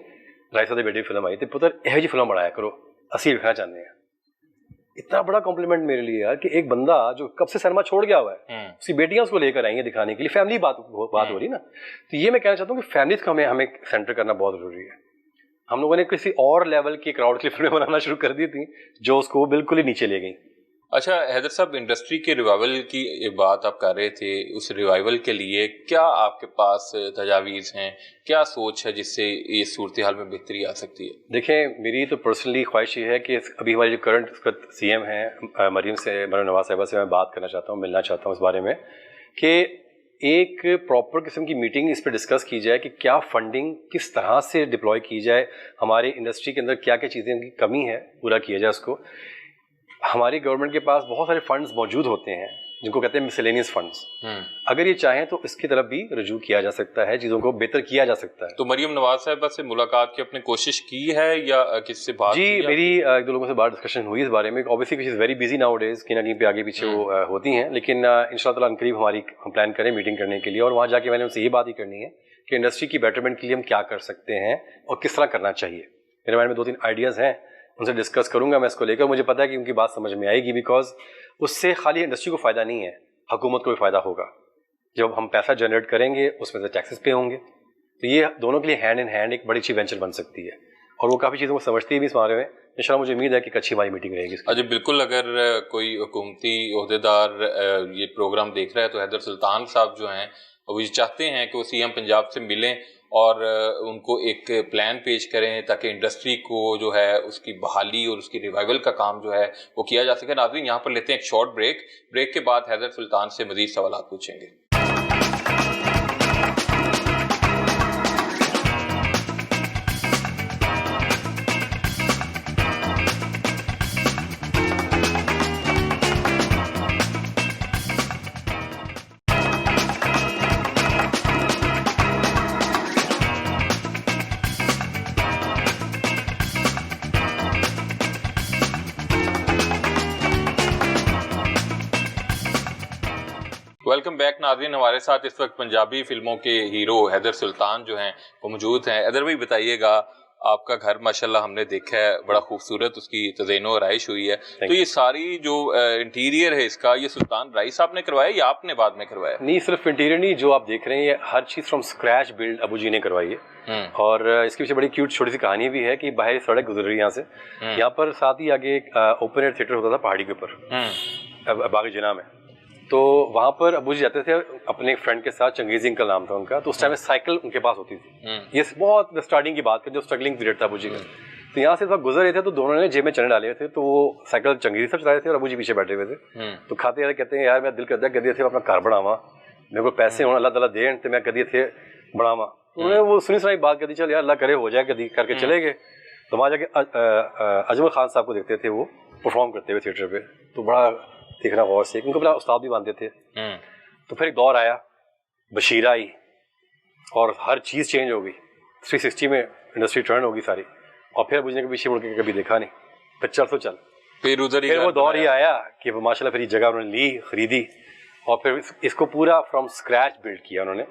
رائی صاحب بیٹی فلم آئی تھی, پتر یہ جی فلم بنایا کرو, اسی لکھنا چاہتے ہیں. اتنا بڑا کمپلیمنٹ میرے لیے یار کہ ایک بندہ جو کب سے سینما چھوڑ گیا ہوا ہے, اس کی بیٹیاں اس کو لے کر آئی ہیں دکھانے کے لیے, فیملی بات ہو رہی نا. تو یہ میں کہنا چاہتا ہوں کہ فیملیز کو ہمیں سینٹر کرنا بہت ضروری ہے. ہم لوگوں نے کسی اور لیول کی کراؤڈ کی فلمیں بنانا شروع کر دی تھیں جو اس کو بالکل ہی نیچے لے گئیں. اچھا حیدر صاحب، انڈسٹری کے ریوائول کی بات آپ کر رہے تھے، اس ریوائول کے لیے کیا آپ کے پاس تجاویز ہیں، کیا سوچ ہے جس سے یہ صورتحال میں بہتری آ سکتی ہے؟ دیکھیں میری تو پرسنلی خواہش یہ ہے کہ ابھی ہماری جو کرنٹ سی ایم ہیں مریم نواز صاحبہ سے میں بات کرنا چاہتا ہوں، ملنا چاہتا ہوں اس بارے میں کہ ایک پراپر قسم کی میٹنگ اس پہ ڈسکس کی جائے کہ کیا فنڈنگ کس طرح سے ڈپلوائے کی جائے، ہماری انڈسٹری کے اندر کیا کیا چیزیں کی کمی ہے پورا کیا جائے اس کو. ہماری گورنمنٹ کے پاس بہت سارے فنڈز موجود ہوتے ہیں جن کو کہتے ہیں مسلینیس فنڈز. اگر یہ چاہیں تو اس کی طرف بھی رجوع کیا جا سکتا ہے، چیزوں کو بہتر کیا جا سکتا ہے. تو مریم نواز صاحبہ سے ملاقات کی اپنے کوشش کی ہے یا کس سے بات؟ جی میری ایک دو لوگوں سے بات ڈسکشن ہوئی اس بارے میں. Obviously which is very busy nowadays, کہیں نہ کہیں پہ آگے پیچھے وہ ہوتی ہیں، لیکن ان شاء اللہ تعالیٰ قریب ہم پلان کریں میٹنگ کرنے کے لیے، اور وہاں جا کے میں نے ان سے یہ بات ہی کرنی ہے کہ انڈسٹری کی بیٹرمنٹ کے لیے ہم کیا کر سکتے ہیں اور کس طرح کرنا چاہیے. میرے مائنڈ میں 2-3 آئیڈیاز ہیں، ان سے ڈسکس کروں گا میں اس کو لے کر. مجھے پتا ہے کہ ان کی بات سمجھ میں آئے گی، بیکاز اس سے خالی انڈسٹری کو فائدہ نہیں ہے، حکومت کو بھی فائدہ ہوگا. جب ہم پیسہ جنریٹ کریں گے اس میں سے ٹیکسز پے ہوں گے، تو یہ دونوں کے لیے ہینڈ ان ہینڈ ایک بڑی اچھی وینچر بن سکتی ہے، اور وہ کافی چیزوں کو سمجھتی بھی اس بارے میں. انشاءاللہ مجھے امید ہے کہ ایک اچھی ہماری میٹنگ رہے گی. اچھا بالکل، اگر کوئی حکومتی عہدیدار یہ پروگرام دیکھ رہا ہے تو حیدر سلطان صاحب جو ہیں وہ چاہتے ہیں کہ وہ سی ایم پنجاب سے ملیں اور ان کو ایک پلان پیش کریں تاکہ انڈسٹری کو جو ہے اس کی بحالی اور اس کی ریوائول کا کام جو ہے وہ کیا جا سکے. ناظرین یہاں پر لیتے ہیں ایک شارٹ بریک کے بعد حیدر سلطان سے مزید سوالات پوچھیں گے. ویلکم بیک ناظرین، ہمارے ساتھ اس وقت پنجابی فلموں کے ہیرو حیدر سلطان جو ہیں وہ موجود ہیں. حیدر بھائی بتائیے گا، آپ کا گھر ماشاءاللہ ہم نے دیکھا ہے، بڑا خوبصورت اس کی تزئین و آرائش ہوئی ہے، تو یہ ساری جو انٹیریئر ہے اس کا، یہ سلطان رائی صاحب نے کروایا یا آپ نے بعد میں کروایا؟ نہیں، صرف انٹیریئر نہیں، جو آپ دیکھ رہے ہیں یہ ہر چیز فرام اسکریچ بلڈ ابو جی نے کروائی ہے. اور اس کے پیچھے بڑی کیوٹ چھوٹی سی کہانی بھی ہے کہ باہر سڑک گزر رہی ہے یہاں سے، یہاں پر ساتھ ہی آگے ایک اوپن ایئر تھیٹر ہوتا تھا پہاڑی کے اوپر باغ جناح میں. تو وہاں پر ابو جی جاتے تھے اپنے ایک فرینڈ کے ساتھ، چنگیز انکل نام تھا ان کا. تو اس ٹائم میں سائیکل ان کے پاس ہوتی تھی. یہ بہت اسٹارٹنگ کی بات کریں، جو اسٹرگلنگ پیریڈ تھا ابو جی کا. تو یہاں سے وقت گزر رہے تھے تو دونوں نے جیب میں چنے ڈالے تھے، تو وہ سائیکل چنگیز صاحب چلا رہے تھے اور ابو جی پیچھے بیٹھے ہوئے تھے. تو کھاتے رہے، کہتے ہیں یار میں دل کرتا ہے کدی تھے اپنا گھر بناواں، میرے کو پیسے ہونا اللہ تعالیٰ دین تو میں کدی تھے بناواں. انہوں نے وہ سنی سنائی بات کر دی، چل یار اللہ کرے ہو جائے کدی، کر کے چلے گئے. تو وہاں جا کے اجمل خان صاحب کو دیکھتے تھے وہ پرفارم کرتے ہوئے تھیٹر پہ. تو بڑا دیکھنا غور سے، ان کو بڑا استاد بھی مانتے تھے. تو پھر ایک دور آیا، بشیر آئی اور ہر چیز چینج ہو گئی. 360 میں انڈسٹری ٹرن ہوگی ساری، اور پھر مجھے پیچھے مڑ کے کبھی دیکھا نہیں. پھر چل تو چل پھر ادھر ہی وہ دور ہی آیا کہ ماشاء اللہ پھر یہ جگہ انہوں نے لی، خریدی، اور پھر اس کو پورا فرام اسکریچ بلڈ کیا انہوں نے.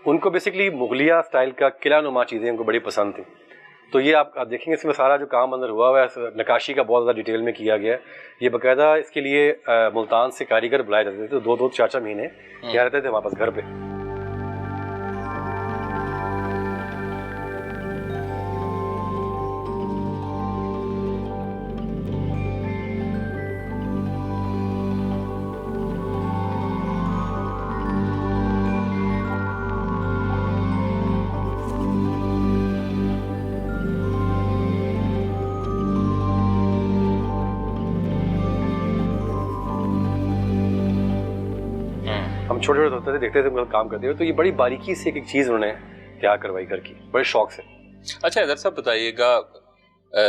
ان کو بیسکلی مغلیہ اسٹائل کا قلعہ نما چیزیں ان کو بڑی پسند تھیں. تو یہ آپ دیکھیں گے اس میں سارا جو کام اندر ہوا ہے، نقاشی کا بہت زیادہ ڈیٹیل میں کیا گیا ہے. یہ باقاعدہ اس کے لیے ملتان سے کاریگر بلائے جاتے تھے، 2-4 مہینے یہاں رہتے تھے واپس گھر پہ. ہم چھوٹے چھوٹے ہوتے تھے، دیکھتے تھے کام کرتے ہوئے. تو یہ بڑی باریکی سے ایک چیز انہوں نے تیار کروائی گھر کی، بڑے شوق سے. اچھا حیدر صاحب بتائیے گا،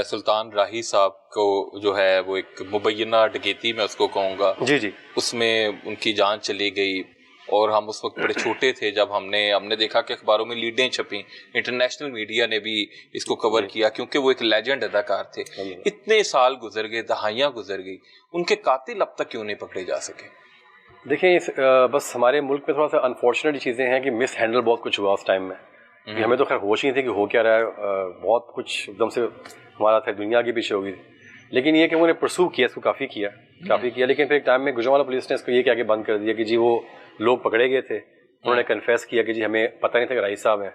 سلطان راہی صاحب کو جو ہے وہ ایک مبینہ ڈکیتی میں اس کو کہوں گا، جی اس میں ان کی جان چلی گئی، اور ہم اس وقت بڑے چھوٹے تھے جب ہم نے دیکھا کہ اخباروں میں لیڈیں چھپیں، انٹرنیشنل میڈیا نے بھی اس کو کور کیا، کیونکہ وہ ایک لیجنڈ اداکار تھے. اتنے سال گزر گئے، دہائیاں گزر گئی، ان کے قاتل اب تک کیوں نہیں پکڑے جا سکے؟ دیکھیں بس ہمارے ملک میں تھوڑا سا انفارچونیٹ چیزیں ہیں کہ مس ہینڈل بہت کچھ ہوا اس ٹائم میں. ہمیں تو خیر ہوش نہیں تھی کہ ہو کیا رہا ہے، بہت کچھ ایک دم سے ہمارا تھا، دنیا کے پیچھے ہو گئی. لیکن یہ کہ انہوں نے پرسو کیا، اس کو کافی کیا. لیکن پھر ایک ٹائم میں گجرانوالہ پولیس نے اس کو یہ کہہ کے بند کر دیا کہ جی وہ لوگ پکڑے گئے تھے، انہوں نے کنفیس کیا کہ جی ہمیں پتہ نہیں تھا کہ راہی صاحب ہیں،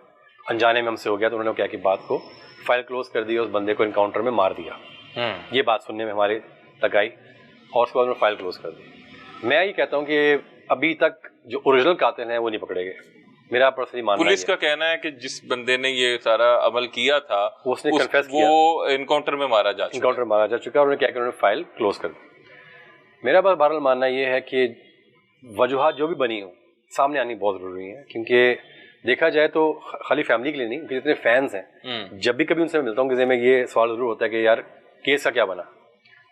انجانے میں ہم سے ہو گیا. تو انہوں نے کیا کہ بات کو فائل کلوز کر دی، اس بندے کو انکاؤنٹر میں مار دیا. یہ بات سننے میں ہمارے تک آئی. اور اس کے بعد میں فائل کلوز کر دی. میں یہ کہتا ہوں کہ ابھی تک جو اوریجنل قاتل ہیں وہ نہیں پکڑے گئے. میرا پرسنلی ماننا ہے, پولیس کا کہنا ہے کہ جس بندے نے یہ سارا عمل کیا تھا اس نے کنفیس کیا, وہ انکاؤنٹر میں مارا جا چکا اور انہوں نے کیا کہ انہوں نے فائل کلوز کر دی. میرا بس بہرحال ماننا یہ ہے کہ وجوہات جو بھی بنی ہوں سامنے آنی بہت ضروری ہے, کیونکہ دیکھا جائے تو خالی فیملی کے لیے نہیں, ان کے جتنے فینس ہیں جب بھی کبھی ان سے ملتا ہوں کہ میں یہ سوال ضرور ہوتا ہے کہ یار کیس کا کیا بنا.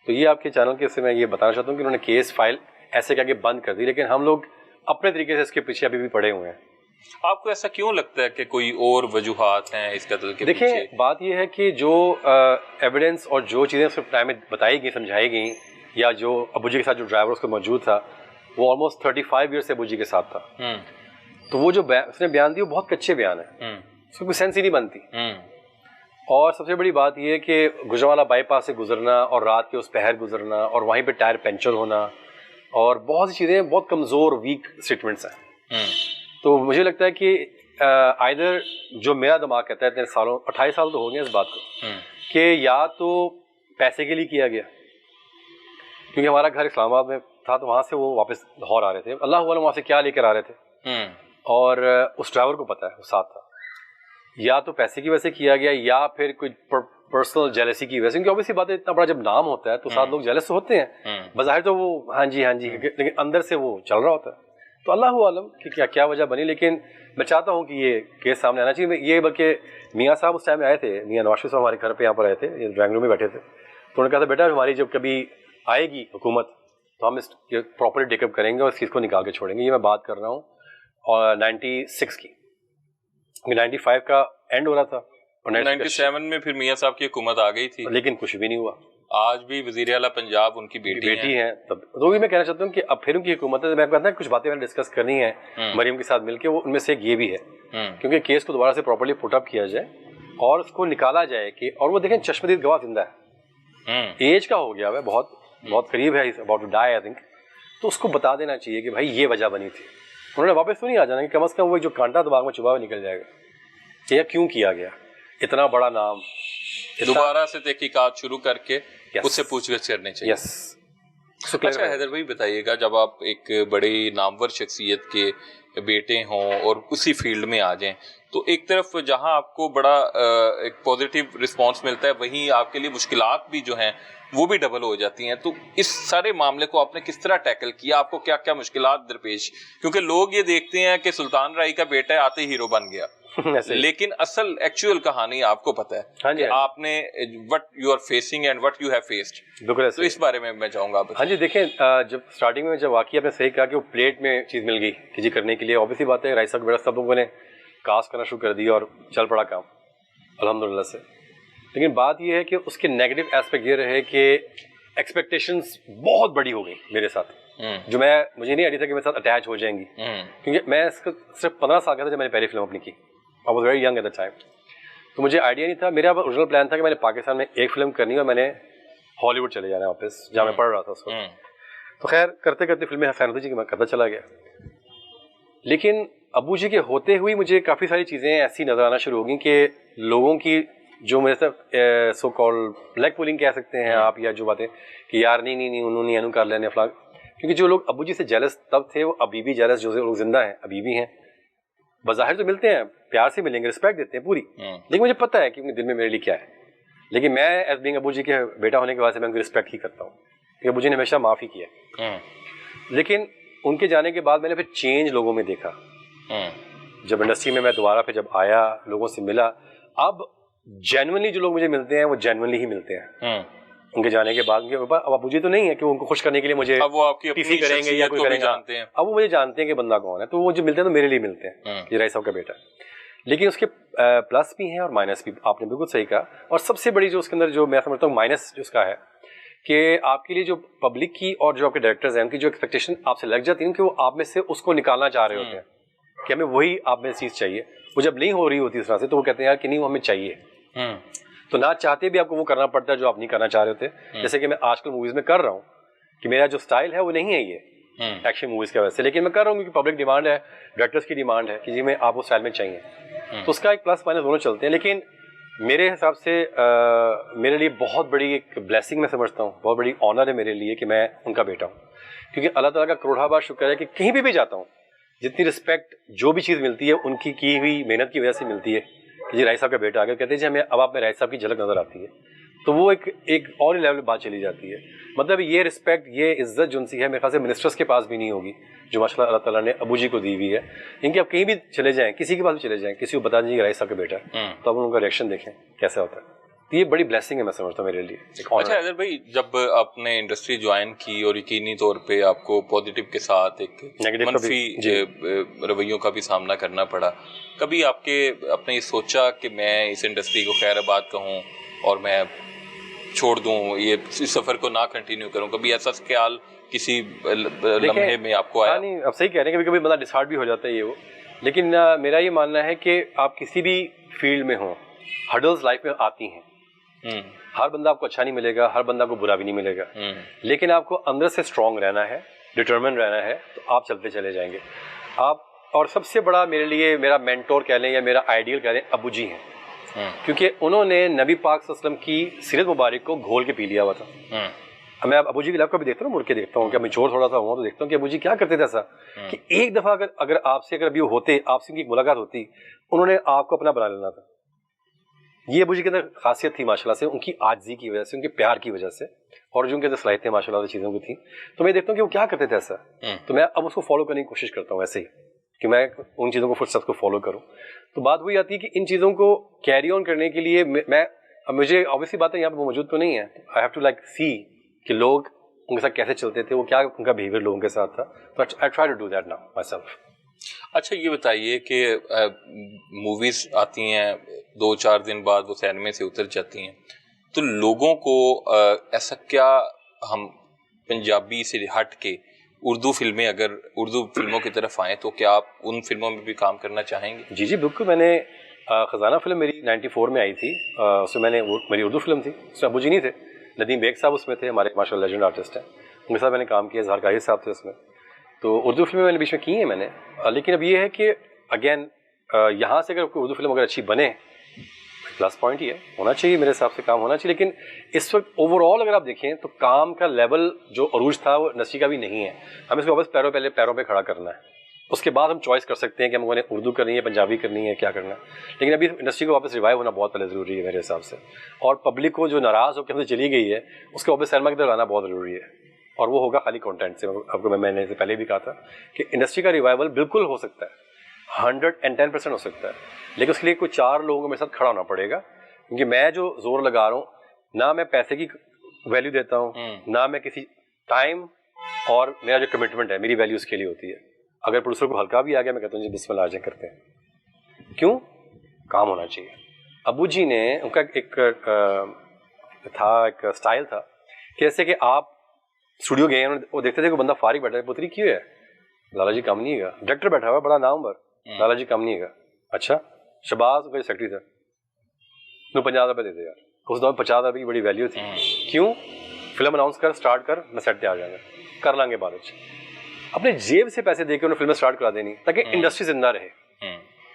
تو یہ آپ کے چینل کے سے میں یہ بتانا چاہتا ہوں کہ انہوں نے کیس فائل ایسے کیا کہ بند کر دی, لیکن ہم لوگ اپنے طریقے سے اس کے پیچھے ابھی بھی پڑے ہوئے ہیں. آپ کو ایسا کیوں لگتا ہے کہ کوئی اور وجوہات ہیں اس قتل کے پیچھے؟ دیکھیں بات یہ ہے کہ جو ایویڈنس اور جو چیزیں اس ٹائم میں بتائی گئی سمجھائی گئیں, یا جو ابو جی کے ساتھ جو ڈرائیور اس کو موجود تھا وہ آلموسٹ 35 ایئر سے ابو جی کے ساتھ تھا, تو وہ جو اس نے بیان دی وہ بہت کچے بیان ہے, اس کو کوئی سینس ہی نہیں بنتی. اور سب سے بڑی بات یہ ہے کہ گجرانوالہ بائی پاس سے گزرنا اور رات کے اس پہر گزرنا اور وہیں پہ ٹائر پنچر ہونا اور بہت سی چیزیں بہت کمزور ویک اسٹیٹمنٹس ہیں. تو مجھے لگتا ہے کہ آئدر جو میرا دماغ کہتا ہے اتنے سالوں 28 سال تو ہو گئے اس بات کو, کہ یا تو پیسے کے لیے کیا گیا, کیونکہ ہمارا گھر اسلام آباد میں تھا تو وہاں سے وہ واپس لاہور آ رہے تھے, اللہ عالم وہاں سے کیا لے کر آ رہے تھے, اور اس ڈرائیور کو پتا ہے وہ ساتھ تھا. یا تو پیسے کی وجہ سے کیا گیا یا پھر کوئی پرسنل جیلسی کی وجہ سے, کیونکہ obviously بات ہے اتنا بڑا جب نام ہوتا ہے تو ساتھ لوگ جیلس ہوتے ہیں, بظاہر تو وہ ہاں جی لیکن اندر سے وہ چل رہا ہوتا ہے. تو اللہ عالم کہ کیا وجہ بنی, لیکن میں چاہتا ہوں کہ یہ کیس سامنے آنا چاہیے. یہ بلکہ میاں صاحب اس ٹائم میں آئے تھے, میاں نواز شریف صاحب ہمارے گھر پہ یہاں پر آئے تھے, یہ ڈرائنگ روم میں بیٹھے تھے, تو انہوں نے کہا تھا بیٹا ہماری جب کبھی آئے گی حکومت تو ہم اس پراپرلی ٹیک اپ کریں گے اور اس چیز کو نکال کے چھوڑیں گے. یہ میں بات کر رہا ہوں اور 96 کی, 95 کا اینڈ ہو رہا تھا اور 97 میں پھر میاں صاحب کی حکومت آ گئی تھی, لیکن کچھ بھی نہیں ہوا. آج بھی وزیر اعلیٰ پنجاب ان کی بیٹی ہیں. تب تو بھی میں کہنا چاہتا ہوں کہ اب پھر ان کی حکومت ہے, میں کہتا ہوں کچھ باتیں میں نے ڈسکس کرنی ہے مریم کے ساتھ مل کے, وہ ان میں سے ایک یہ بھی ہے کیونکہ کیس کو دوبارہ سے پراپرلی پٹ اپ کیا جائے اور اس کو نکالا جائے کہ, اور وہ دیکھیں چشمدید گواہ زندہ ہے, ایج کا ہو گیا ہے, بہت بہت قریب ہے, about to die I think, تو اس کو بتا دینا چاہیے کہ بھائی یہ وجہ بنی تھی. انہوں نے واپس تو نہیں آ جانا کہ کم از کم وہ جو کانٹا دماغ میں چبھا ہوا نکل جائے گا کہ یہ کیوں کیا گیا, اتنا بڑا نام, دوبارہ سے تحقیقات شروع کر کے اس سے پوچھ گچھ کرنی چاہیے. اچھا حیدر بھائی بتائیے گا, جب آپ ایک بڑی نامور شخصیت کے بیٹے ہوں اور اسی فیلڈ میں آ جائیں تو ایک طرف جہاں آپ کو بڑا ایک پازیٹیو رسپانس ملتا ہے وہیں آپ کے لیے مشکلات بھی جو ہیں وہ بھی ڈبل ہو جاتی ہیں. تو اس سارے معاملے کو آپ نے کس طرح ٹیکل کیا, آپ کو کیا کیا مشکلات درپیش, کیونکہ لوگ یہ دیکھتے ہیں کہ سلطان رائی کا بیٹا ہے آتے ہیرو بن گیا, لیکن اصل ایکچوئل کہانی آپ کو پتا ہے کہ آپ نے what you are facing and what you have faced, تو اس بارے میں چاہوں گا. ہاں جی دیکھیں, جب سٹارٹنگ میں جب واقعی آپ نے صحیح کہا کہ وہ پلیٹ میں چیز مل گئی کہ جی کرنے کے لیے, obviously بات ہے رائس کا بیٹا سب لوگوں نے کاسٹ کرنا شروع کر دیا اور چل پڑا کام الحمدللہ سے. لیکن بات یہ ہے کہ اس کے نیگیٹو ایسپیکٹ یہ رہے کہ ایکسپیکٹیشنز بہت بڑی ہو گئی میرے ساتھ, جو مجھے نہیں آ رہی تھا کہ میرے ساتھ اٹیچ ہو جائیں گی, کیونکہ میں صرف 15 سال کا تھا جب میں نے پہلی فلم اپنی کی. I was very young at the time. تو مجھے آئیڈیا نہیں تھا, میرا اوریجنل پلان تھا کہ میں نے پاکستان میں ایک فلم کرنی اور میں نے ہالی ووڈ چلے جانا ہے واپس, جہاں میں پڑھ رہا تھا اس وقت. تو خیر کرتے کرتے فلمیں حسین جی کی میں کرتا چلا گیا, لیکن ابو جی کے ہوتے ہوئی مجھے کافی ساری چیزیں ایسی نظر آنا شروع ہو گئیں کہ لوگوں کی جو میرے ساتھ سو کال لیگ پولنگ کہہ سکتے ہیں آپ, یا جو باتیں کہ یار نہیں انہوں نے انو کر لینے فلاں, کیونکہ جو لوگ ابو جی سے جیلس تب تھے وہ ابھی بھی جیلس, جو لوگ زندہ ہیں ابھی بھی ہیں, بظاہر تو ملتے ہیں, پیار سے ملیں گے, رسپیکٹ دیتے ہیں پوری, لیکن مجھے پتا ہے کہ ان کے دل میں میرے لیے کیا ہے. لیکن میں ایز بینگ ابو جی کے بیٹا ہونے کے بعد سے میں ان کی رسپیکٹ ہی کرتا ہوں, کیونکہ ابو جی نے ہمیشہ معافی کیا. لیکن ان کے جانے کے بعد میں نے پھر چینج لوگوں میں دیکھا, جب انڈسٹری میں دوبارہ پھر جب آیا لوگوں سے ملا, اب جینونلی جو لوگ مجھے ملتے ہیں وہ جینونلی ہی ملتے ہیں ان کے جانے کے بعد. اب ابو جی تو نہیں ہے کہ ان کو خوش کرنے کے لیے مجھے ٹی سی کریں گے یا کوئی کریں گے, اب وہ مجھے جانتے ہیں کہ بندہ کون ہے, تو وہ جو ملتے ہیں تو میرے لیے ملتے ہیں, یہ رائس صاحب کا بیٹا. لیکن اس کے پلس بھی ہیں اور مائنس بھی, آپ نے بالکل صحیح کہا. اور سب سے بڑی جو اس کے اندر جو میں سمجھتا ہوں مائنس جو اس کا ہے کہ آپ کے لیے جو پبلک کی اور جو آپ کے ڈائریکٹرز ہیں ان کی جو ایکسپیکٹیشن آپ سے لگ جاتی ہیں کہ وہ آپ میں سے اس کو نکالنا چاہ رہے ہوتے ہیں کہ ہمیں وہی آپ میں چیز چاہیے. وہ جب نہیں ہو رہی ہوتی اس طرح سے تو وہ کہتے ہیں یار کہ نہیں وہ ہمیں چاہیے, تو نہ چاہتے بھی آپ کو وہ کرنا پڑتا ہے جو آپ نہیں کرنا چاہ رہے ہوتے. جیسے کہ میں آج کل موویز میں کر رہا ہوں کہ میرا جو سٹائل ہے وہ نہیں ہے یہ ایکشن موویز کی وجہ سے, لیکن میں کر رہا ہوں کیونکہ پبلک ڈیمانڈ ہے, ڈائریکٹرز کی ڈیمانڈ ہے کہ جی میں آپ کو سٹائل میں چاہیے, تو اس کا ایک پلس مائنس دونوں چلتے ہیں. لیکن میرے حساب سے میرے لیے بہت بڑی ایک بلیسنگ میں سمجھتا ہوں, بہت بڑی آنر ہے میرے لیے کہ میں ان کا بیٹا ہوں, کیونکہ اللہ تعالیٰ کا کروڑا بار شکر ہے کہ کہیں بھی جاتا ہوں جتنی رسپیکٹ جو بھی چیز ملتی ہے ان کی ہوئی محنت کی وجہ سے ملتی ہے. کہ جی رائس صاحب کا بیٹا آ گیا, کہتے ہیں جی ہمیں اب آپ میں رائس صاحب کی جھلک نظر آتی ہے, تو وہ ایک اور ہی لیول بات چلی جاتی ہے. مطلب یہ رسپیکٹ, یہ عزت جو سی ہے میرے خیال سے منسٹرس کے پاس بھی نہیں ہوگی جو ماشاء اللہ تعالیٰ نے ابو جی کو دی ہوئی ہے. ان کے آپ کہیں بھی چلے جائیں, کسی کے پاس بھی چلے جائیں, کسی کو بتا دیجیے رائس صاحب کا بیٹا ہے, تو اب ان کا ریئیکشن دیکھیں کیسا ہوتا ہے. تو یہ بڑی بلیسنگ ہے میں سمجھتا ہوں میرے لیے. اچھا حیدر بھائی, جب آپ نے انڈسٹری جوائن کی اور یقینی طور پہ آپ کو پازیٹیو کے ساتھ ایک منفی رویوں کا بھی سامنا کرنا پڑا, کبھی آپ نے یہ سوچا کہ میں اس انڈسٹری کو خیر آباد کہوں اور میں چھوڑ دوں, یہ اس سفر کو نہ کنٹینیو کروں, کبھی ایسا خیال کسی لمحے میں آپ کو آیا؟ نہیں, آپ صحیح کہہ رہے ہیں, کبھی کبھی بندہ ڈسہارٹ بھی ہو جاتا ہے یہ وہ, لیکن میرا یہ ماننا ہے کہ آپ کسی بھی فیلڈ میں ہوں, ہرڈلز لائف میں آتی ہیں. ہر بندہ آپ کو اچھا نہیں ملے گا, ہر بندہ کو برا بھی نہیں ملے گا, لیکن آپ کو اندر سے اسٹرانگ رہنا ہے, ڈٹرمن رہنا ہے, تو آپ چلتے چلے جائیں گے آپ. اور سب سے بڑا میرے لیے میرا مینٹور کہہ لیں یا میرا آئیڈیل کہہ لیں ابو جی ہیں, کیونکہ انہوں نے نبی پاک صلی اللہ علیہ وسلم کی سیرت مبارک کو گھول کے پی لیا ہوا تھا. میں ابو جی کی لائف کو بھی دیکھتا ہوں, مڑ کے دیکھتا ہوں, کہ میں چور تھوڑا سا ہوں تو دیکھتا ہوں کہ ابو جی کیا کرتے تھے ایسا کہ ایک دفعہ اگر آپ سے ابھی ہوتے, آپ سے ان کی ملاقات ہوتی, انہوں نے آپ کو اپنا بنا لینا تھا. یہ ابو جی کے اندر خاصیت تھی ماشاء اللہ سے, ان کی عاجزی کی وجہ سے, ان کے پیار کی وجہ سے, اور جو ان کے اندر صلاحیتیں ماشاء اللہ چیزوں کی تھیں. تو میں دیکھتا ہوں کہ وہ کیا کرتے تھے ایسا, تو میں اب اس کو فالو کرنے کی کوشش کرتا ہوں ایسے ہی, کہ میں ان چیزوں کو فرصت کو فالو کروں. تو بات وہی آتی ہے کہ ان چیزوں کو کیری آن کرنے کے لیے میں مجھے آبویسلی بات ہے یہاں پہ وہ موجود تو نہیں ہے, آئی ہیو ٹو لائک سی کہ لوگ ان کے ساتھ کیسے چلتے تھے, وہ کیا ان کا بیہیویئر لوگوں کے ساتھ تھا. تو I try to do that now myself. اچھا یہ بتائیے کہ موویز آتی ہیں 2-4 دن بعد وہ سینمے سے اتر جاتی ہیں, تو لوگوں کو ایسا کیا ہم پنجابی سے ہٹ کے اردو فلمیں, اگر اردو فلموں کی طرف آئیں تو کیا آپ ان فلموں میں بھی کام کرنا چاہیں گے؟ جی بالکل. میں نے خزانہ فلم میری 94 میں آئی تھی, اس میں نے میری اردو فلم تھی, اس میں ابو جی نہیں تھے, ندیم بیگ صاحب اس میں تھے, ہمارے ماشاء اللہ لیجنڈ آرٹسٹ ہیں, ان کے ساتھ میں نے کام کیا, اظہار قاہر صاحب تھے اس میں. تو اردو فلمیں میں نے بیچ میں کی ہیں میں نے, لیکن اب یہ ہے کہ اگین یہاں سے اگر کوئی اردو فلم اگر اچھی بنے, پلس پوائنٹ ہی ہے, ہونا چاہیے میرے حساب سے, کام ہونا چاہیے. لیکن اس وقت اوور آل اگر آپ دیکھیں تو کام کا لیول جو عروج تھا وہ انڈسٹری کا بھی نہیں ہے. ہمیں اس کو واپس پیروں پہ کھڑا کرنا ہے, اس کے بعد ہم چوائس کر سکتے ہیں کہ ہم نے اردو کرنی ہے, پنجابی کرنی ہے, کیا کرنا ہے. لیکن ابھی انڈسٹری کو واپس ریوائیو ہونا بہت پہلے ضروری ہے میرے حساب سے, اور پبلک کو جو ناراض ہو کے ہم سے چلی گئی ہے اس کو واپس سینما کی طرف لانا بہت ضروری ہے, اور وہ ہوگا خالی کانٹینٹ سے. آپ کو میں نے پہلے بھی کہا تھا کہ انڈسٹری کا ریوائیول بالکل ہو سکتا ہے, 110% ہو سکتا ہے, لیکن اس کے لیے کوئی 4 لوگوں کو میرے ساتھ کھڑا ہونا پڑے گا. کیونکہ میں جو زور لگا رہا ہوں, نہ میں پیسے کی ویلیو دیتا ہوں, نہ میں کسی ٹائم, اور میرا جو کمٹمنٹ ہے میری ویلیو اس کے لیے ہوتی ہے. اگر پروڈیوسر کو ہلکا بھی آ گیا میں کہتا ہوں جی بسم اللہ آ جائیں کرتے ہیں, کیوں, کام ہونا چاہیے. ابو جی نے ان کا ایک اسٹائل تھا کہ جیسے کہ آپ اسٹوڈیو گئے, وہ دیکھتے تھے کہ بندہ فارغ بیٹھا ہے, پتری کیوں ہے, لالا جی کم نہیں ہے گا, ڈائریکٹر بیٹھا ہوا بڑا نامور, لالا جی کم نہیں ہے گا. اچھا شباز کا سیکٹری تھا, 50 روپے دیتے یار, اس دور میں 50 روپے کی بڑی ویلیو تھی. کیوں, فلم اناؤنس کر, اسٹارٹ کر, میں سیٹ پہ آ جاؤں گا, کر لیں گے بعد میں. اپنے جیب سے پیسے دے کے انہیں فلمیں اسٹارٹ کرا دینی تاکہ انڈسٹری زندہ رہے.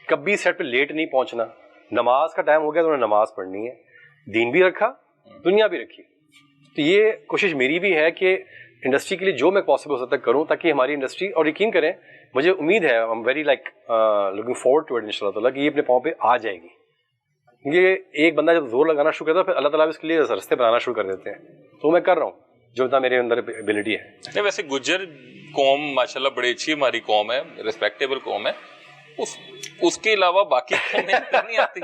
کبھی سیٹ پہ لیٹ نہیں پہنچنا, نماز کا ٹائم ہو گیا تو انہیں نماز پڑھنی ہے, دین بھی رکھا, دنیا بھی رکھی. تو یہ کوشش میری بھی ہے کہ انڈسٹری کے لیے جو میں پاسبل ہو سکتا کروں, تاکہ ہماری انڈسٹری, اور یقین کریں مجھے امید ہے, I am very like looking forward to it انشاء اللہ تعالیٰ, کہ یہ اپنے پاؤں پہ آ جائے گی. کیونکہ ایک بندہ جب زور لگانا شروع کرتا ہے پھر اللہ تعالیٰ اس کے لیے رستے بنانا شروع کر دیتے ہیں. تو میں کر رہا ہوں جو اتنا میرے اندر ایبلٹی ہے. نہیں ویسے گجر قوم ماشاءاللہ بڑی اچھی ہماری قوم ہے, ریسپیکٹیبل قوم ہے, اس کے علاوہ باقی قومیں نہیں آتی.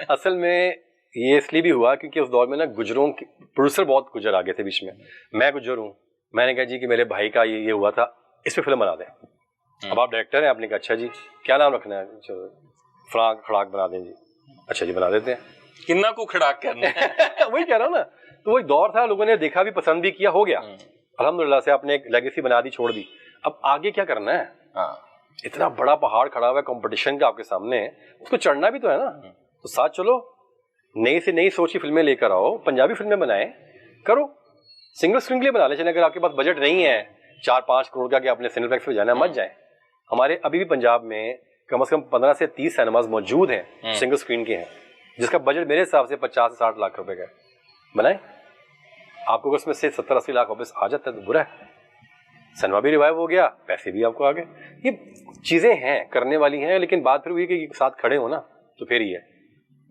اصل میں یہ اس لیے بھی ہوا کیونکہ اس دور میں نا گجروں کے پروڈیوسر بہت گجر آ گئے تھے بیچ میں. میں گجر ہوں, میں نے کہا جی کہ میرے بھائی کا یہ ہوا تھا, اس پہ فلم بنا دیں. اب آپ ڈائریکٹر ہیں, آپ نے کہا اچھا جی کیا نام رکھنا ہے, فلاں کھڑاک بنا دیں جی. اچھا جی بنا دیتے ہیں. کنہ کو کھڑاک کرنا ہے وہی کہہ رہا ہوں نا. تو وہ ایک دور تھا, لوگوں نے دیکھا بھی, پسند بھی کیا, ہو گیا الحمدللہ سے, آپ نے ایک لیگیسی بنا دی, چھوڑ دی. اب آگے کیا کرنا ہے, اتنا بڑا پہاڑ کھڑا ہوا ہے کمپٹیشن کا آپ کے سامنے, اس کو چڑھنا بھی تو ہے نا. تو ساتھ چلو, نئی سے نئی سوچ کی فلمیں لے کر آؤ, پنجابی فلمیں بنائیں, کرو, سنگل اسکرین کے لیے بنا لیں. چلیں اگر آپ کے پاس بجٹ نہیں ہے 4-5 کروڑ کا کہ آپ نے سینیما پلیکس پہ جانا ہے, مت جائیں. ہمارے ابھی بھی پنجاب میں کم از کم 15 سے 30 سینماز موجود ہیں, سنگل اسکرین کے ہیں. جس کا بجٹ میرے حساب سے 50 سے 60 لاکھ روپے کا ہے، بنائیں. آپ کو اس میں سے 70-80 لاکھ واپس آ جاتا ہے تو برا ہے. سنیما بھی ریوائو ہو گیا، پیسے بھی آپ کو آ گئے. یہ چیزیں ہیں کرنے والی ہیں، لیکن بات پھر ہوئی کہ ساتھ کھڑے ہو نا تو پھر ہی ہے.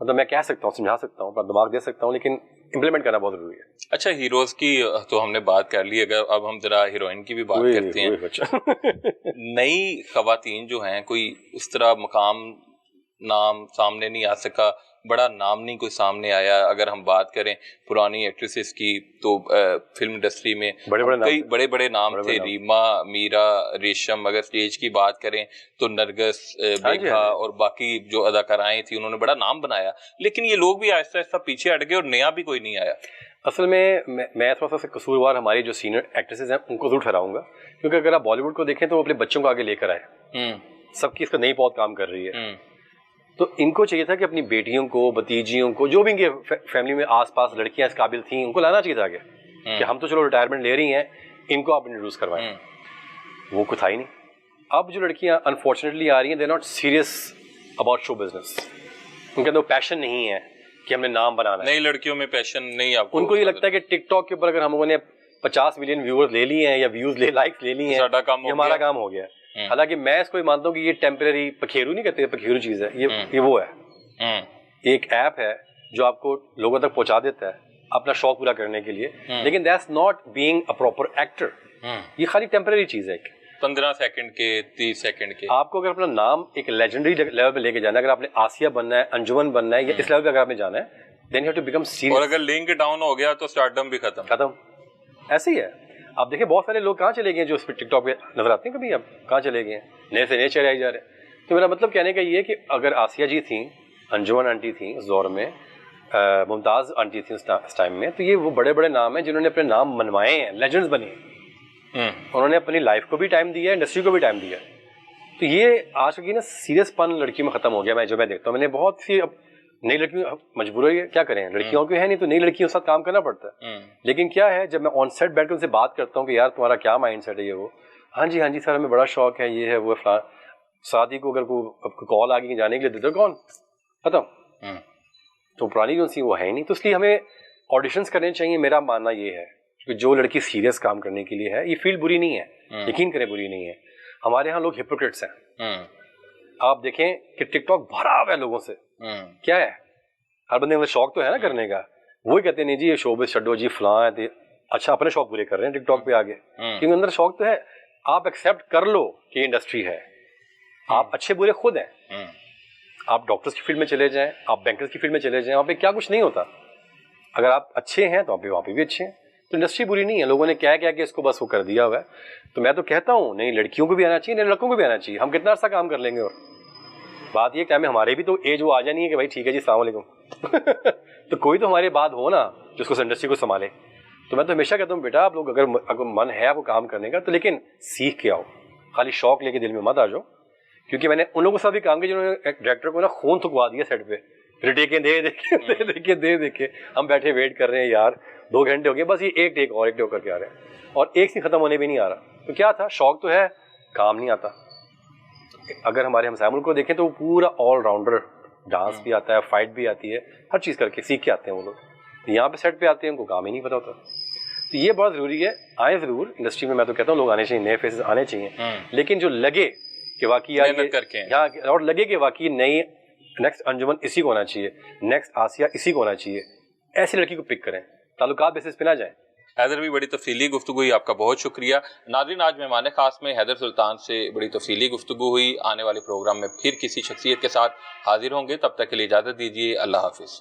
مطلب میں کہہ سکتا ہوں، سمجھا سکتا ہوں، اپنا دماغ دے سکتا ہوں، لیکن امپلیمنٹ کرنا بہت ضروری ہے. اچھا، ہیروز کی تو ہم نے بات کر لی، اگر اب ہم ذرا ہیروئن کی بھی بات کرتے ہیں. نئی خواتین جو ہیں، کوئی اس طرح مقام نام سامنے نہیں آ سکا، بڑا نام نہیں کوئی سامنے آیا. اگر ہم بات کریں پرانی ایکٹریسز کی تو فلم انڈسٹری میں کئی بڑے بڑے نام تھے، ریما، میرا، ریشم. اگر سٹیج کی بات کریں تو نرگس، بیگھا اور باقی جو اداکارائیں تھیں انہوں نے بڑا نام بنایا، لیکن یہ لوگ بھی آہستہ آہستہ پیچھے ہٹ گئے اور نیا بھی کوئی نہیں آیا. اصل میں تھوڑا سا قصوروار ہماری جو سینئر ایکٹریسز ہیں ان کو ضرور ٹھہراؤں گا، کیونکہ اگر آپ بالی ووڈ کو دیکھیں تو وہ اپنے بچوں کو آگے لے کر آئے. سب کی اس کا نئی بہت کام کر رہی ہے، تو ان کو چاہیے تھا کہ اپنی بیٹیوں کو، بتیجیوں کو، جو بھی ان کے فیملی میں آس پاس لڑکیاں اس قابل تھیں، ان کو لانا چاہیے تھا آگے کہ ہم تو چلو ریٹائرمنٹ لے رہی ہیں، ان کو آپ انٹروڈیوس کروائیں. وہ کچھ تھا ہی نہیں. اب جو لڑکیاں انفارچونیٹلی آ رہی ہیں، they not serious about show business. ان کے اندر پیشن نہیں ہے کہ ہم نے نام بنانا ہے. نئی لڑکیوں میں پیشن نہیں. آپ ان کو یہ لگتا ہے کہ ٹک ٹاک کے اوپر اگر ہم لوگوں نے 50 ملین ویورز لے لیے ہیں یا ویوز لائکس لے لیے ہیں، یہ ہمارا کام ہو گیا. حالانکہ میں اس کو یہ مانتا ہوں کہ یہ ٹیمپرری، پکھیرو نہیں کہتے، پکھیرو چیز ہے یہ وہ ہے. ایک ایپ ہے جو آپ کو لوگوں تک پہنچا دیتا ہے اپنا شوق پورا کرنے کے لیے، لیکن that's not being a proper actor. یہ خالی ٹیمپرری چیز ہے. 15 سیکنڈ کے، 30 سیکنڈ کے. آپ کو اگر اپنا نام ایک لیجنڈری لیول پہ لے کے جانا ہے، اگر آپ نے آسیہ بننا ہے، انجمن بننا ہے، یا اس لیول پہ اگر آپ نے جانا ہے، then you have to become serious. اور اگر لنک ڈاؤن ہو گیا تو سٹارڈم بھی ختم. ایسے ہی ہے. آپ دیکھیں بہت سارے لوگ کہاں چلے گئے جو اس پہ ٹک ٹاک پہ نظر آتے ہیں، کبھی اب کہاں چلے گئے ہیں، نئے سے نئے چلے آئی جا رہے ہیں. تو میرا مطلب کہنے کا یہ ہے کہ اگر آسیہ جی تھیں، انجمن آنٹی تھیں اس دور میں، ممتاز آنٹی تھیں اس ٹائم میں، تو یہ وہ بڑے بڑے نام ہیں جنہوں نے اپنے نام منوائے ہیں، لیجنڈز بنے ہیں. انہوں نے اپنی لائف کو بھی ٹائم دیا ہے، انڈسٹری کو بھی ٹائم دیا. تو یہ آج کی نا سیریس پن لڑکیوں میں ختم ہو گیا. میں دیکھتا ہوں، میں نے بہت سی اب نئی لڑکیوں مجبور ہوئی کیا کریں، لڑکیوں کو ہے نہیں تو نئی لڑکیوں کے ساتھ کام کرنا پڑتا ہے. لیکن کیا ہے، جب میں آن سیٹ بیٹھ کر ان سے بات کرتا ہوں کہ یار تمہارا کیا مائنڈ سیٹ ہے، یہ وہ، ہاں جی سر ہمیں بڑا شوق ہے، یہ ہے وہ فلاں. شادی کو اگر کوئی کال آ گئی جانے کے لیے، دیتے کون ختم. تو پرانی جو سی وہ ہے ہی نہیں. تو اس لیے ہمیں آڈیشنس کرنے چاہیے. میرا ماننا یہ ہے کہ جو لڑکی سیریس کام کرنے کے لیے ہے، یہ فیلڈ بری نہیں ہے، یقین کریں بری نہیں ہے. ہمارے ہاں لوگ ہپوکریٹس ہیں. آپ دیکھیں کہ ٹک ٹاک بھرا ہوا ہے لوگوں سے. کیا ہے، ہر بندے میں شوق تو ہے نا کرنے کا. وہی کہتے ہیں نہیں جی یہ شوبز چھڈو جی فلاں ہے. اچھا اپنے شوق پورے کر رہے ہیں ٹک ٹاک پہ آگے، کیونکہ اندر شوق تو ہے. آپ ایکسیپٹ کر لو کہ انڈسٹری ہے، آپ اچھے برے خود ہیں. آپ ڈاکٹرز کی فیلڈ میں چلے جائیں، آپ بینکرز کی فیلڈ میں چلے جائیں، وہاں پہ کیا کچھ نہیں ہوتا. اگر آپ اچھے ہیں تو آپ وہاں پہ بھی اچھے ہیں. تو انڈسٹری بری نہیں ہے. لوگوں نے کیا کہ اس کو بس وہ کر دیا ہوا ہے. تو میں تو کہتا ہوں نئی لڑکیوں کو بھی آنا چاہیے، نئے لڑکوں کو بھی آنا چاہیے. ہم کتنا عرصہ کام کر لیں گے. اور بات یہ ٹائم میں ہمارے بھی تو ایج وہ آ جانی ہے کہ بھائی ٹھیک ہے جی السلام علیکم. تو کوئی تو ہمارے بعد ہو نا جو اس کو انڈسٹری کو سنبھالے. تو میں تو ہمیشہ کہتا ہوں بیٹا آپ لوگ اگر من ہے آپ کو کام کرنے کا تو لیکن سیکھ کے آؤ. خالی شوق لے کے دل میں مت آ جاؤ. کیونکہ میں نے ان لوگوں کے ساتھ بھی کام کیا جنہوں نے ڈائریکٹر کو نا خون تھکوا دیا سیٹ پہ. ریٹیکیں دے کے ہم بیٹھے ویٹ کر رہے ہیں یار 2 گھنٹے ہو گئے، بس یہ ایک ٹیک کر کے آ رہے ہیں اور ایک سے ختم ہونے بھی نہیں آ رہا. تو کیا تھا، شوق تو ہے، کام نہیں آتا. اگر ہمارے ہمسائے ملک کو دیکھیں تو وہ پورا آل راؤنڈر، ڈانس بھی آتا ہے، فائٹ بھی آتی ہے، ہر چیز کر کے سیکھ کے آتے ہیں وہ لوگ. یہاں پہ سیٹ پہ آتے ہیں ان کو کام ہی نہیں پتا ہوتا. تو یہ بہت ضروری ہے. آئیں ضرور انڈسٹری میں تو کہتا ہوں لوگ آنے چاہیے، نئے فیسز آنے چاہیے، لیکن جو لگے کہ واقعی اور لگے کہ واقعی نئی نیکسٹ انجمن اسی کو ہونا چاہیے، نیکسٹ آسیہ اسی کو ہونا چاہیے، ایسی لڑکی کو پک کریں، تعلقات بیسس پہ نہ جائیں. حیدر بھی بڑی تفصیلی گفتگو ہوئی، آپ کا بہت شکریہ. ناظرین آج مہمان خاص میں حیدر سلطان سے بڑی تفصیلی گفتگو ہوئی. آنے والے پروگرام میں پھر کسی شخصیت کے ساتھ حاضر ہوں گے، تب تک کے لیے اجازت دیجیے. اللہ حافظ.